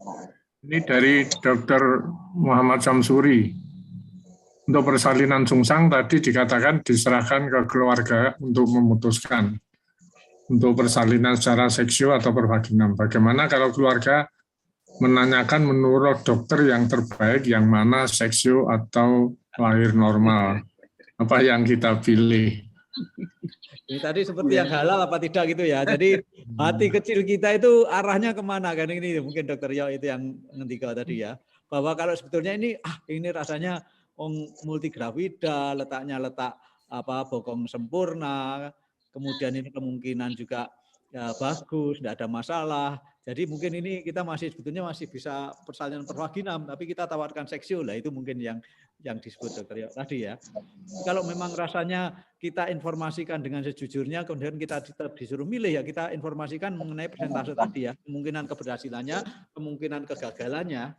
ini dari Dr. Muhammad Samsuri. Untuk persalinan sungsang tadi dikatakan diserahkan ke keluarga untuk memutuskan. Untuk persalinan secara seksio atau pervaginam. Bagaimana kalau keluarga menanyakan menurut dokter yang terbaik yang mana seksio atau lahir normal? Apa yang kita pilih? Ini tadi seperti yang halal apa tidak gitu ya. Jadi hati kecil kita itu arahnya kemana kan ini mungkin Dokter Yo itu yang ngendika tadi ya. Bahwa kalau sebetulnya ini rasanya multigravida, letaknya letak bokong sempurna. Kemudian ini kemungkinan juga ya, bagus, tidak ada masalah. Jadi mungkin ini kita sebetulnya masih bisa persalinan pervaginam, tapi kita tawarkan seksio lah itu mungkin yang disebut Dokter tadi ya. Kalau memang rasanya kita informasikan dengan sejujurnya, kemudian kita disuruh milih ya kita informasikan mengenai persentase tadi ya, kemungkinan keberhasilannya, kemungkinan kegagalannya.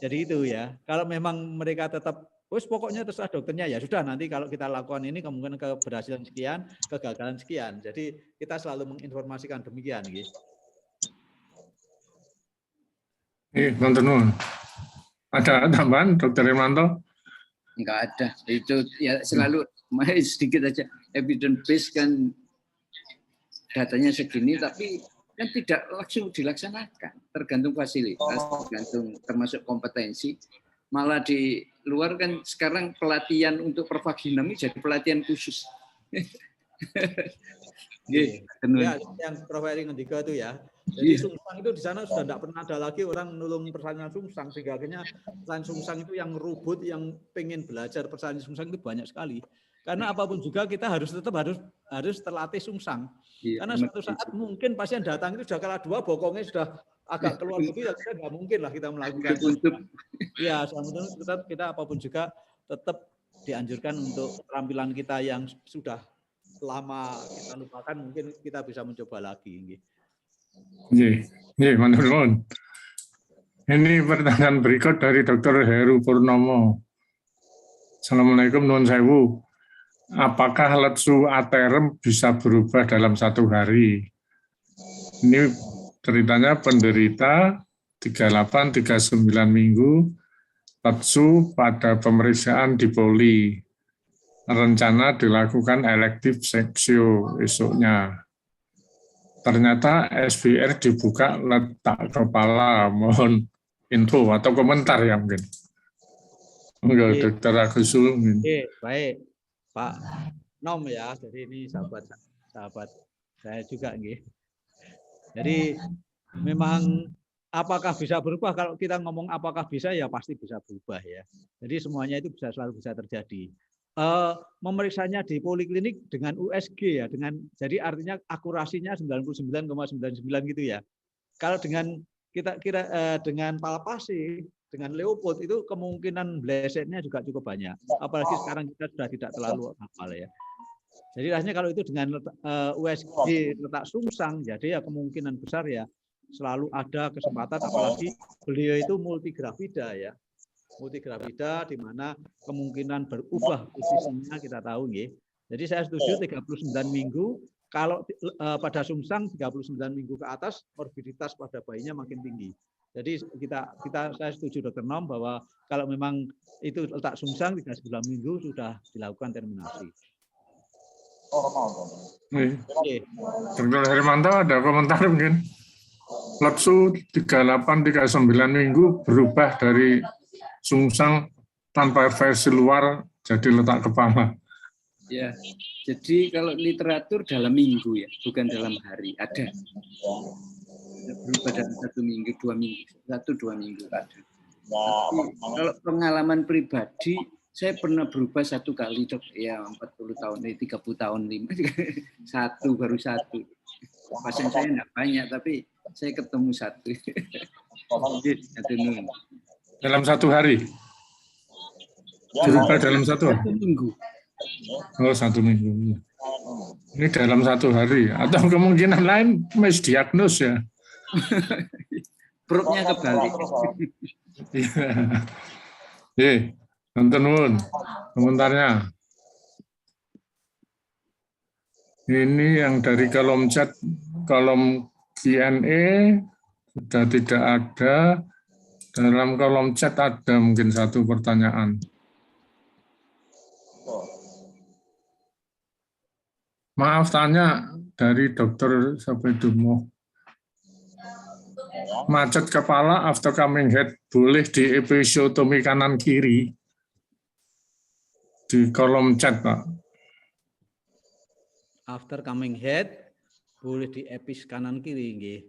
Jadi itu ya. Kalau memang mereka tetap pokoknya terserah dokternya ya sudah nanti kalau kita lakukan ini kemungkinan keberhasilan sekian, kegagalan sekian. Jadi kita selalu menginformasikan demikian gitu. Teman-teman. Ada tambahan Dr. Hermanto? Enggak ada. Itu ya selalu sedikit aja evidence based kan datanya segini tapi kan tidak langsung dilaksanakan. Tergantung fasilitas, tergantung termasuk kompetensi. Malah di luar kan sekarang pelatihan untuk pervaginam ini jadi pelatihan khusus. Ya, yang Prof. Eri ngendika itu ya. Jadi sungsang itu di sana sudah tidak pernah ada lagi orang nulung persalinan sungsang sehingga akhirnya persalinan sungsang itu yang rubut, yang pengen belajar persalinan sungsang itu banyak sekali. Karena apapun juga kita harus terlatih sungsang. Karena suatu saat mungkin pasien datang itu sudah kalah 2, bokongnya sudah agak keluar begitu ya kita nggak mungkin lah kita melakukan. Ya, tetap kita apapun juga tetap dianjurkan untuk keterampilan kita yang sudah lama kita lupakan mungkin kita bisa mencoba lagi. Manurun. Ini pertanyaan berikut dari Dr. Heru Purnomo. Assalamualaikum nuwun sewu. Apakah letsu aterem bisa berubah dalam 1 hari? Ini ceritanya penderita 38-39 minggu letsu pada pemeriksaan di poli. Rencana dilakukan elektif seksio esoknya. Ternyata SVR dibuka letak kepala. Mohon info atau komentar ya mungkin. Enggak, Dokter Agusul. Baik, Pak Nom ya. Jadi ini sahabat saya juga nggih. Jadi memang apakah bisa berubah? Kalau kita ngomong apakah bisa ya pasti bisa berubah ya. Jadi semuanya itu selalu bisa terjadi. memeriksanya di poliklinik dengan USG ya, jadi artinya akurasinya 99,99 gitu ya. Kalau dengan dengan palpasi, dengan Leopold itu kemungkinan blesetnya juga cukup banyak. Apalagi sekarang kita sudah tidak terlalu hafal ya. Jadi rasanya kalau itu dengan USG letak sungsang, jadi ya kemungkinan besar ya selalu ada kesempatan, apalagi beliau itu multigravida ya. Multigravida di mana kemungkinan berubah posisinya kita tahu nggih. Jadi saya setuju 39 minggu, kalau pada sungsang 39 minggu ke atas morbiditas pada bayinya makin tinggi. Jadi saya setuju Dr. Nom bahwa kalau memang itu letak sungsang 39 minggu sudah dilakukan terminasi. Dr. Hermanto ada komentar mungkin? Lepsu 38-39 minggu berubah dari sungsang tanpa versi luar jadi letak kepala. Ya, jadi kalau literatur dalam minggu ya, bukan dalam hari. Ada. Berubah dalam 1 minggu, 2 minggu, 1-2 minggu ada. Tapi kalau pengalaman pribadi, saya pernah berubah 1 kali, Dok. Ya, 40 tahun, 30 tahun, 1 baru 1. Pasien saya enggak banyak, tapi saya ketemu 1. Dalam 1 hari? Berubah dalam 1 hari? 1 minggu. Oh, 1 minggu. Ini dalam 1 hari. Atau kemungkinan lain misdiagnos ya? Perutnya kebalik. Iya. Nonton nun, komentarnya. Ini yang dari kolom chat, kolom Q&A sudah tidak ada. Dalam kolom chat ada mungkin 1 pertanyaan. Maaf tanya dari Dr. Sapedumo. Macet kepala after coming head boleh di episiotomi kanan kiri? Di kolom chat, Pak. After coming head boleh di epis kanan kiri nggih.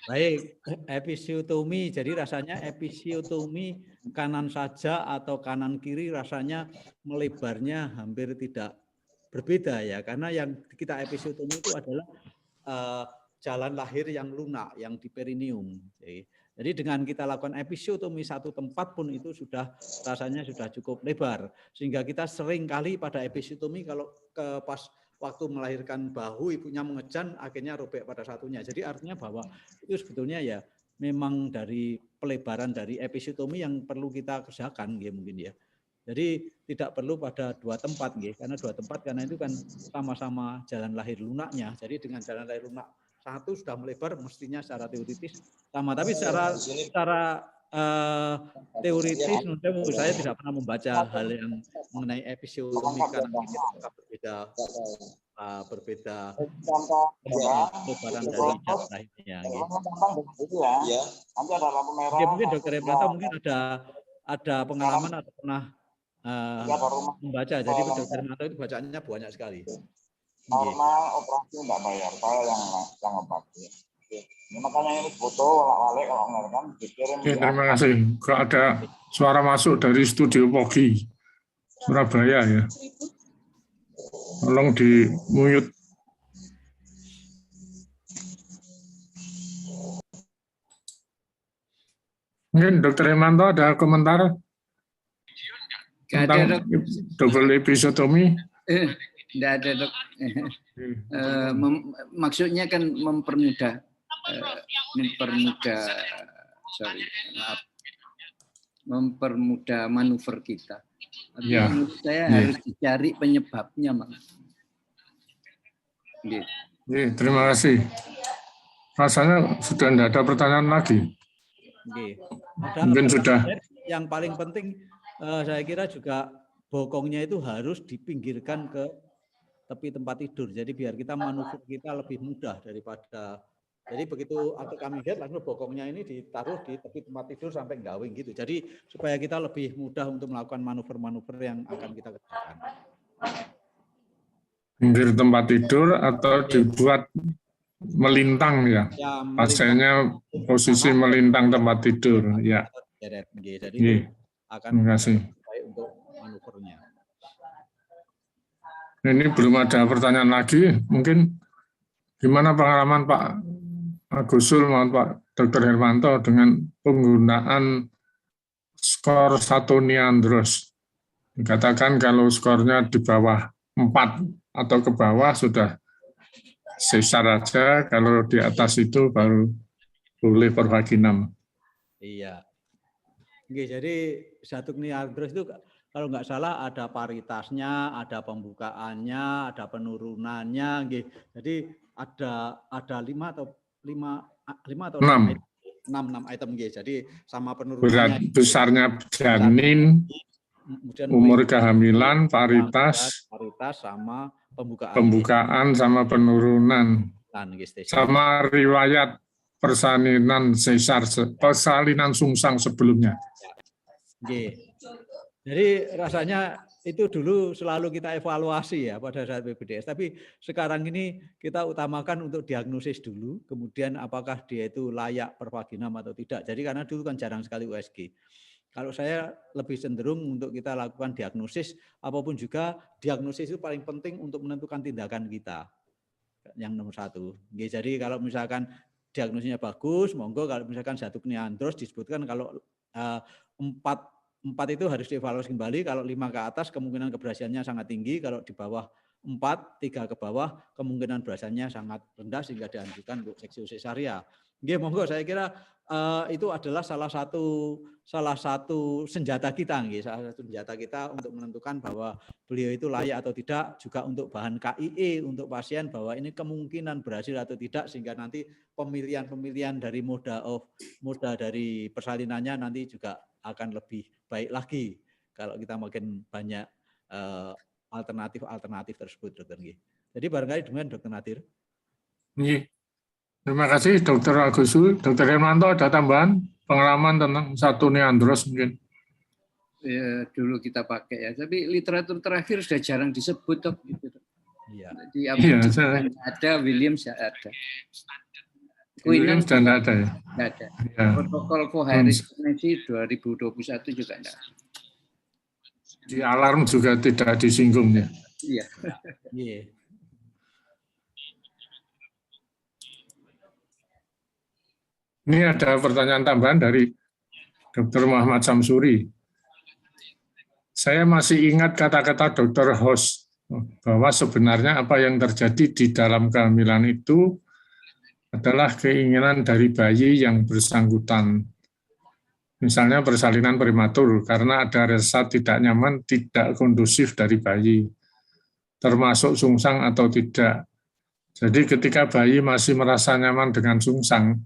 Baik, episiotomi. Jadi rasanya episiotomi kanan saja atau kanan kiri rasanya melebarnya hampir tidak berbeda ya, karena yang kita episiotomi itu adalah jalan lahir yang lunak, yang di perineum. Jadi dengan kita lakukan episiotomi 1 tempat pun itu sudah rasanya sudah cukup lebar, sehingga kita sering kali pada episiotomi kalau pas waktu melahirkan bahu ibunya mengejan akhirnya robek pada satunya. Jadi artinya bahwa itu sebetulnya ya memang dari pelebaran dari episiotomi yang perlu kita kerjakan ya mungkin ya. Jadi tidak perlu pada 2 tempat nggih, karena 2 tempat karena itu kan sama-sama jalan lahir lunaknya. Jadi dengan jalan lahir lunak 1 sudah melebar mestinya secara teoritis sama, tapi secara teoritis menurut saya tidak pernah membaca hal yang mengenai episiotomi karena ini berbeda lebaran dari jalan lahirnya. Oke, mungkin Dr. Hermanto mungkin ada pengalaman atau pernah membaca, jadi Dr. Hermanto itu bacaannya banyak sekali. Normal operasi enggak bayar, saya yang obat. Ini makanya ini foto walik kalau melahirkan dikirim. Terima kasih. Kalau ada suara masuk dari studio Pogi Surabaya ya, tolong di mute. Mungkin Dr. Hermanto ada komentar tentang double episiotomi? Tidak ada, Dok. Maksudnya kan mempermudah manuver kita. Tapi ya, menurut saya harus dicari penyebabnya, Mas. Terima kasih. Rasanya sudah tidak ada pertanyaan lagi. Mungkin sudah. Yang paling penting saya kira juga bokongnya itu harus dipinggirkan ke tepi tempat tidur. Jadi biar kita manuver kita lebih mudah daripada. Jadi begitu atau kami lihat langsung bokongnya ini ditaruh di tepi tempat tidur sampai gawing gitu. Jadi supaya kita lebih mudah untuk melakukan manuver-manuver yang akan kita kerjakan. Pinggir tempat tidur atau dibuat melintang ya. Pasiennya posisi melintang tempat tidur ya. Jadi akan terima kasih baik untuk manuvernya. Ini belum ada pertanyaan lagi. Mungkin gimana pengalaman Pak Gusul maupun Pak Dr. Hermanto dengan penggunaan skor 1 Niandros? Dikatakan kalau skornya di bawah 4 atau ke bawah sudah sesar aja, kalau di atas itu baru boleh pervaginam. Iya. Oke, jadi 1 Niandros itu kalau nggak salah ada paritasnya, ada pembukaannya, ada penurunannya. Jadi ada 5 atau 6 item. Jadi sama penurunannya. Berat besarnya janin, umur kehamilan, paritas sama pembukaan sama penurunan, sama riwayat persalinan sesar, persalinan sungsang sebelumnya. Jadi rasanya itu dulu selalu kita evaluasi ya pada saat PPDS. Tapi sekarang ini kita utamakan untuk diagnosis dulu, kemudian apakah dia itu layak pervaginam atau tidak. Jadi karena dulu kan jarang sekali USG. Kalau saya lebih cenderung untuk kita lakukan diagnosis, apapun juga diagnosis itu paling penting untuk menentukan tindakan kita. Yang nomor 1. Jadi kalau misalkan diagnosisnya bagus, monggo. Kalau misalkan 1 Niandros disebutkan kalau 4 itu harus dievaluasi kembali. Kalau 5 ke atas kemungkinan keberhasilannya sangat tinggi. Kalau di bawah 4, 3 ke bawah kemungkinan berhasilnya sangat rendah sehingga dianjurkan untuk seksi sesaria. Monggo, saya kira itu adalah salah satu senjata kita, salah satu senjata kita untuk menentukan bahwa beliau itu layak atau tidak, juga untuk bahan KIE untuk pasien bahwa ini kemungkinan berhasil atau tidak, sehingga nanti pemilihan dari moda dari persalinannya nanti juga akan lebih baik lagi kalau kita makin banyak alternatif tersebut, Dokter. Jadi barangkali demikian, Dokter Nadir. Terima kasih Dr. Agusul. Dr. Hermanto ada tambahan pengalaman tentang 1 Niandros mungkin? Ya, dulu kita pakai ya, tapi literatur terakhir sudah jarang disebut, Dok. Gitu. Iya. Jadi ada, Williams ya ada. Williams sudah tidak ada ya? Tidak ada. Ya. Protokol Coheris 2021 juga tidak. Di alarm juga tidak disinggung ya? Iya. Iya. Ini ada pertanyaan tambahan dari Dr. Muhammad Samsuri. Saya masih ingat kata-kata Dr. Host bahwa sebenarnya apa yang terjadi di dalam kehamilan itu adalah keinginan dari bayi yang bersangkutan. Misalnya persalinan prematur karena ada rasa tidak nyaman, tidak kondusif dari bayi, termasuk sungsang atau tidak. Jadi ketika bayi masih merasa nyaman dengan sungsang,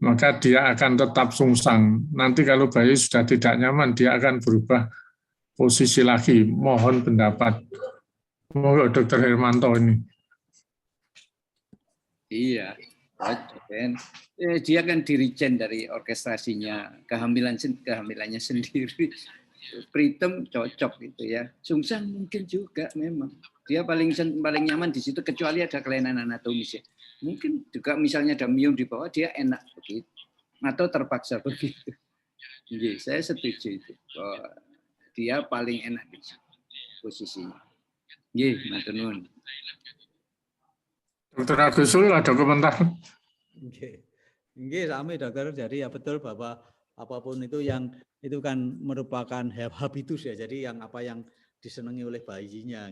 maka dia akan tetap sungsang. Nanti kalau bayi sudah tidak nyaman, dia akan berubah posisi lagi. Mohon pendapat. Mohon Dr. Hermanto ini. Iya, dia kan dirijen dari orkestrasinya, kehamilannya sendiri. Pritem cocok gitu ya. Sungsang mungkin juga memang. Dia paling nyaman di situ kecuali ada kelainan anatomis ya. Mungkin juga misalnya ada miom di bawah, dia enak begitu. Atau terpaksa begitu. Jadi, saya setuju itu. Oh, dia paling enak di posisinya. Matur nuwun. Dr. Agusul ada komentar? Sami Dokter. Jadi ya betul bahwa apapun itu yang itu kan merupakan habitus ya. Jadi yang apa yang disenangi oleh bayinya.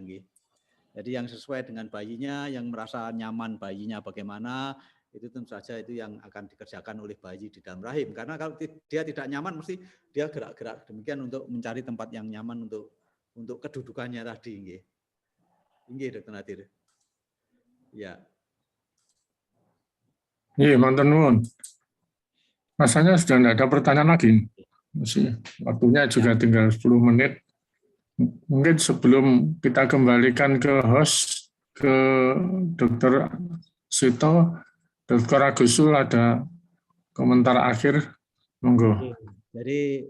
Jadi yang sesuai dengan bayinya, yang merasa nyaman bayinya bagaimana, itu tentu saja itu yang akan dikerjakan oleh bayi di dalam rahim. Karena kalau dia tidak nyaman, mesti dia gerak-gerak demikian untuk mencari tempat yang nyaman untuk kedudukannya tadi. Dokter Nadir. Ya. Iya, mantan nuwun. Rasanya sudah tidak ada pertanyaan lagi. Masih waktunya juga tinggal 10 menit. Mungkin sebelum kita kembalikan ke host, ke Dr. Sito, Dr. Agusul ada komentar akhir, monggo. Jadi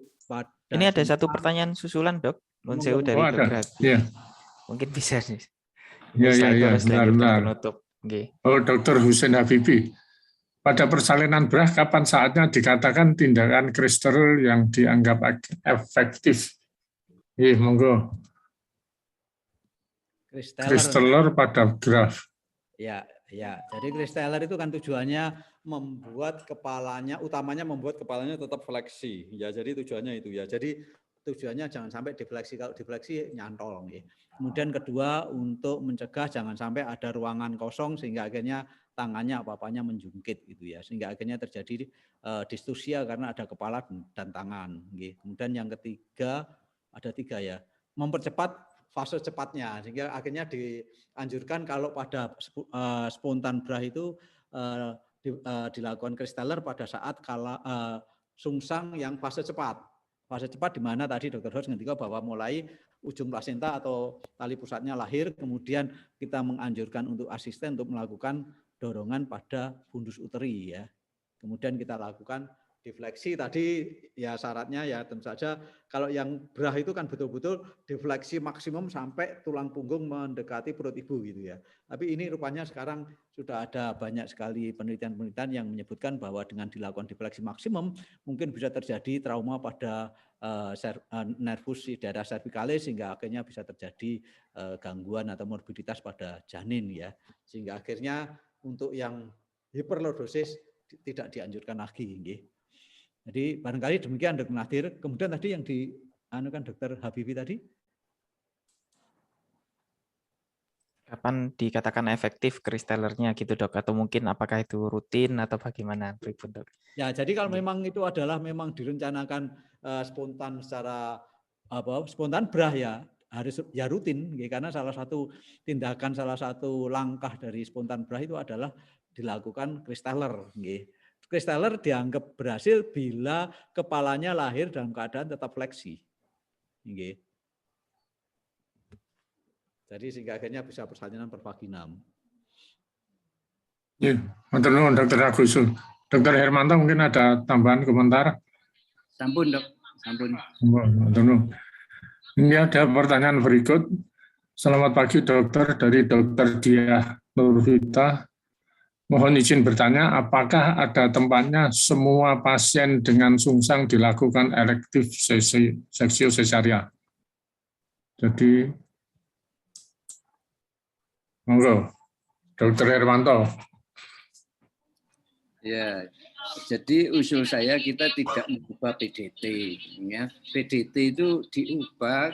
ini ada satu pertanyaan susulan, Dok. Monsew dari Dr. Ya. Mungkin bisa nih. Ya, benar. Penutup. Okay. Oh, Dr. Husain Habibi. Pada persalinan BRAH, kapan saatnya dikatakan tindakan CRISPR yang dianggap efektif? Monggo. Kristeller pada graf. Ya, ya. Jadi Kristeller itu kan tujuannya membuat kepalanya, utamanya membuat kepalanya tetap fleksi. Ya, jadi tujuannya itu ya. Jadi tujuannya jangan sampai defleksi. Kalau defleksi nyantol. Ya. Kemudian kedua, untuk mencegah jangan sampai ada ruangan kosong sehingga akhirnya tangannya apa-apanya menjungkit gitu ya. Sehingga akhirnya terjadi distusia karena ada kepala dan tangan. Ya. Kemudian yang ketiga, ada 3 ya, mempercepat fase cepatnya sehingga akhirnya dianjurkan kalau pada spontan brah itu dilakukan Kristeller pada saat sungsang yang fase cepat. Fase cepat di mana tadi Dr. Hos ngendika bahwa mulai ujung plasenta atau tali pusatnya lahir, kemudian kita menganjurkan untuk asisten untuk melakukan dorongan pada fundus uteri ya. Kemudian kita lakukan defleksi tadi ya syaratnya ya tentu saja kalau yang brah itu kan betul-betul defleksi maksimum sampai tulang punggung mendekati perut ibu gitu ya. Tapi ini rupanya sekarang sudah ada banyak sekali penelitian-penelitian yang menyebutkan bahwa dengan dilakukan defleksi maksimum mungkin bisa terjadi trauma pada nervus di daerah cervicalis sehingga akhirnya bisa terjadi gangguan atau morbiditas pada janin ya. Sehingga akhirnya untuk yang hiperlordosis tidak dianjurkan lagi nggih. Jadi barangkali demikian Dr. Nadir. Kemudian tadi yang dianukan Dr. Habibie tadi. Kapan dikatakan efektif Kristellernya gitu dok? Atau mungkin apakah itu rutin atau bagaimana? Dok? Ya jadi kalau memang itu adalah memang direncanakan spontan secara spontan brah ya harus ya rutin ya, karena salah satu tindakan salah satu langkah dari spontan brah itu adalah dilakukan Kristeller nggih. Kristeller dianggap berhasil bila kepalanya lahir dalam keadaan tetap fleksi. Nggih. Jadi sehingga akhirnya bisa persalinan pervaginam. Ya, matur nuwun Dr. Agus. Dr. Hermanto mungkin ada tambahan komentar? Sampun, Dok. Sampun. Matur nuwun. Ini ada pertanyaan berikut. Selamat pagi dokter, dari Dr. Diah Nurvita. Mohon izin bertanya, apakah ada tempatnya semua pasien dengan sungsang dilakukan elektif seksio sesaria? Jadi, monggo, Dr. Hermanto. Ya, jadi usul saya kita tidak mengubah PDT. Ya. PDT itu diubah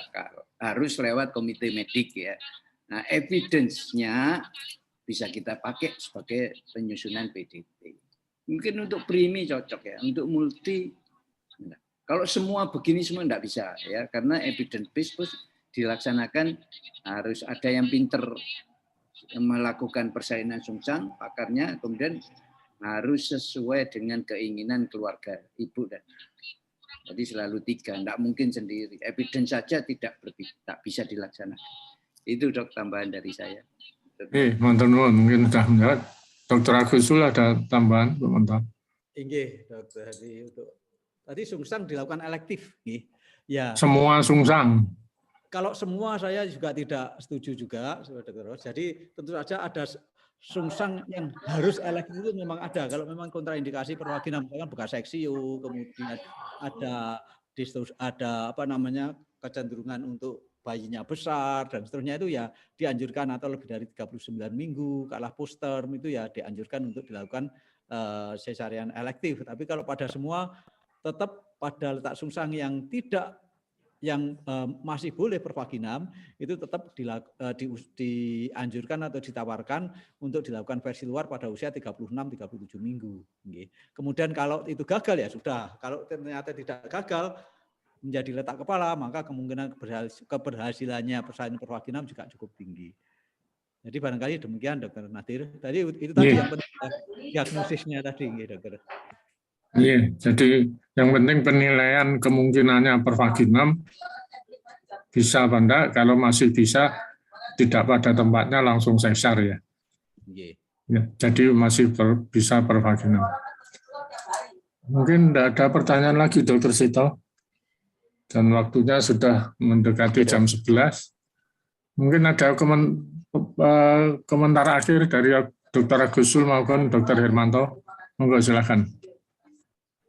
harus lewat komite medik ya. Nah, evidence-nya bisa kita pakai sebagai penyusunan PDT. Mungkin untuk primi cocok ya, untuk multi. Enggak. Kalau semua begini semua enggak bisa ya, karena evidence based dilaksanakan harus ada yang pinter melakukan persalinan sungsang, pakarnya, kemudian harus sesuai dengan keinginan keluarga ibu dan jadi selalu 3, enggak mungkin sendiri. Evidence saja tidak bisa dilaksanakan. Itu dok tambahan dari saya. Matur nuwun, mungkin sudah menjawab. Dr. Agus ada tambahan komentar. Inggih, dokter. Tadi sungsang dilakukan elektif, nggih. Ya. Semua sungsang. Kalau semua saya juga tidak setuju juga, Dr. Jadi tentu saja ada sungsang yang harus elektif itu memang ada. Kalau memang kontraindikasi pervaginam, misalkan bekas seksio, kemudian ada kecenderungan untuk bayinya besar dan seterusnya itu ya dianjurkan atau lebih dari 39 minggu kalah postterm itu ya dianjurkan untuk dilakukan sesarian elektif. Tapi kalau pada semua tetap pada letak sungsang yang masih boleh pervaginam itu tetap dianjurkan atau ditawarkan untuk dilakukan versi luar pada usia 36-37 minggu. Kemudian kalau itu gagal ya sudah. Kalau ternyata tidak gagal menjadi letak kepala, maka kemungkinan keberhasilannya persalinan pervaginam juga cukup tinggi. Jadi barangkali demikian Dr. Nadir. Tadi itu tadi yang penting diagnosisnya tadi, dokter. Iya, jadi yang penting penilaian kemungkinannya pervaginam bisa apa enggak, kalau masih bisa tidak pada tempatnya langsung sesar ya. Iya. Ya, jadi masih bisa pervaginam. Mungkin tidak ada pertanyaan lagi Dr. Sito. Dan waktunya sudah mendekati jam 11. Mungkin ada komentar akhir dari Dr. Agus maupun Dr. Hermanto. Monggo silakan.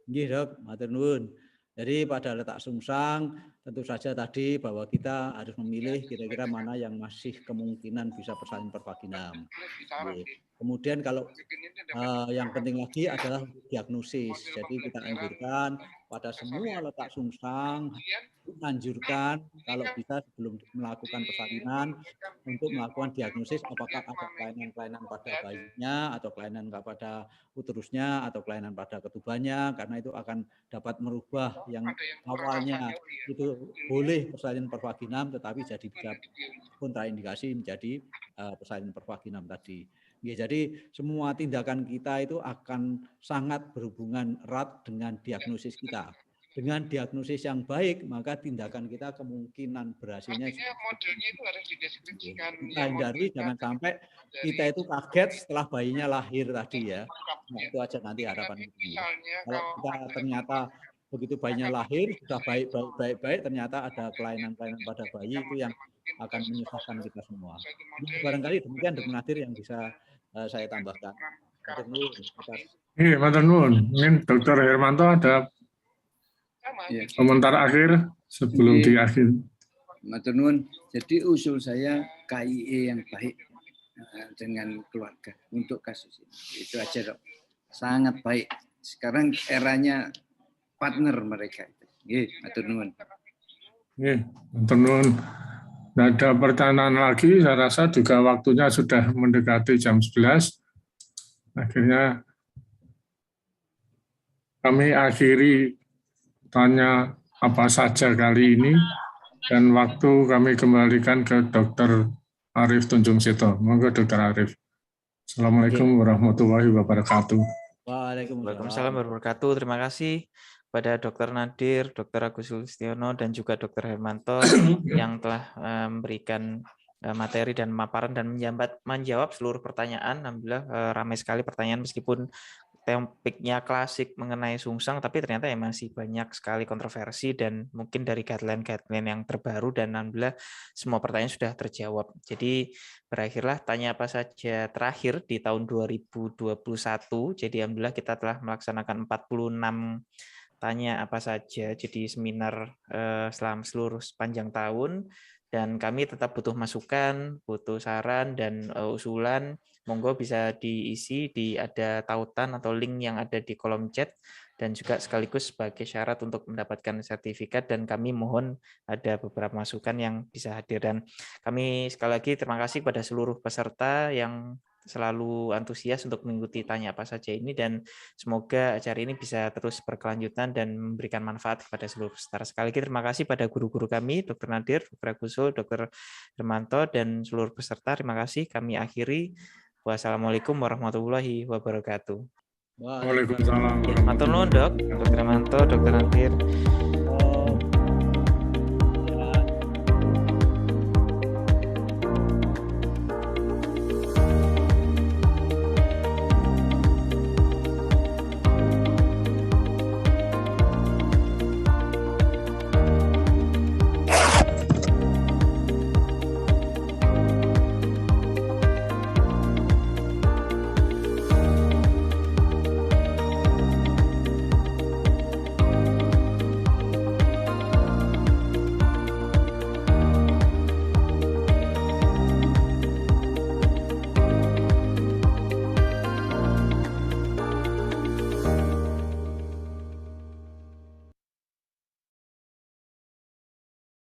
Nggih, Dok, matur nuwun. Jadi pada letak sungsang tentu saja tadi bahwa kita harus memilih kira-kira mana yang masih kemungkinan bisa bersalin pervaginam. Kemudian kalau yang penting lagi adalah diagnosis. Jadi kita anjurkan pada semua letak sungsang, anjurkan kalau bisa sebelum melakukan persalinan untuk melakukan diagnosis apakah ada kelainan-kelainan pada bayinya atau kelainan pada uterusnya atau kelainan pada ketubannya, karena itu akan dapat merubah yang awalnya itu boleh persalinan pervaginam tetapi jadi bisa kontraindikasi menjadi persalinan pervaginam tadi. Ya, jadi semua tindakan kita itu akan sangat berhubungan erat dengan diagnosis kita. Dengan diagnosis yang baik, maka tindakan kita kemungkinan berhasilnya modelnya itu harus dideskripsikan. kita hindari jangan sampai kita itu kaget setelah bayinya lahir tadi ya. Nah, itu aja nanti harapan kita. Kalau kita ternyata begitu bayinya lahir sudah baik, ternyata ada kelainan-kelainan pada bayi itu yang akan menyusahkan kita semua. Nah, barangkali demikian Dr. Nadir yang bisa saya tambahkan. Matur nuwun. Ini Dr. Hermanto ada komentar akhir sebelum diakhiri. Matur nuwun. Jadi usul saya KIE yang baik dengan keluarga untuk kasus ini. Itu aja, Dok. Sangat baik. Sekarang eranya partner mereka. Matur nuwun. Matur nuwun. Nah, ada pertanyaan lagi, saya rasa juga waktunya sudah mendekati jam 11. Akhirnya kami akhiri tanya apa saja kali ini, dan waktu kami kembalikan ke Dr. Arief Tunjung Seto. Monggo Dr. Arief. Assalamualaikum warahmatullahi wabarakatuh. Waalaikumsalam warahmatullahi wabarakatuh. Terima kasih pada Dr. Nadir, Dr. Agus Sulistiono, dan juga Dr. Hermanto yang telah memberikan materi dan pemaparan dan menjawab seluruh pertanyaan. Alhamdulillah ramai sekali pertanyaan meskipun topiknya klasik mengenai sungsang, tapi ternyata ya masih banyak sekali kontroversi dan mungkin dari guideline-guideline yang terbaru, dan alhamdulillah semua pertanyaan sudah terjawab. Jadi berakhirlah tanya apa saja terakhir di tahun 2021. Jadi alhamdulillah kita telah melaksanakan 46 tanya apa saja, jadi seminar selama sepanjang tahun, dan kami tetap butuh masukan, butuh saran dan usulan. Monggo bisa diisi ada tautan atau link yang ada di kolom chat, dan juga sekaligus sebagai syarat untuk mendapatkan sertifikat, dan kami mohon ada beberapa masukan yang bisa hadir. Dan kami sekali lagi terima kasih kepada seluruh peserta yang selalu antusias untuk mengikuti tanya apa saja ini, dan semoga acara ini bisa terus berkelanjutan dan memberikan manfaat kepada seluruh peserta. Sekali lagi terima kasih pada guru-guru kami, Dr. Nadir, Dr. Agusul, Dr. Hermanto, dan seluruh peserta. Terima kasih. Kami akhiri. Wassalamualaikum warahmatullahi wabarakatuh. Waalaikumsalam. Matur nuwun, Dok. Dr. Hermanto, Dr. Nadir.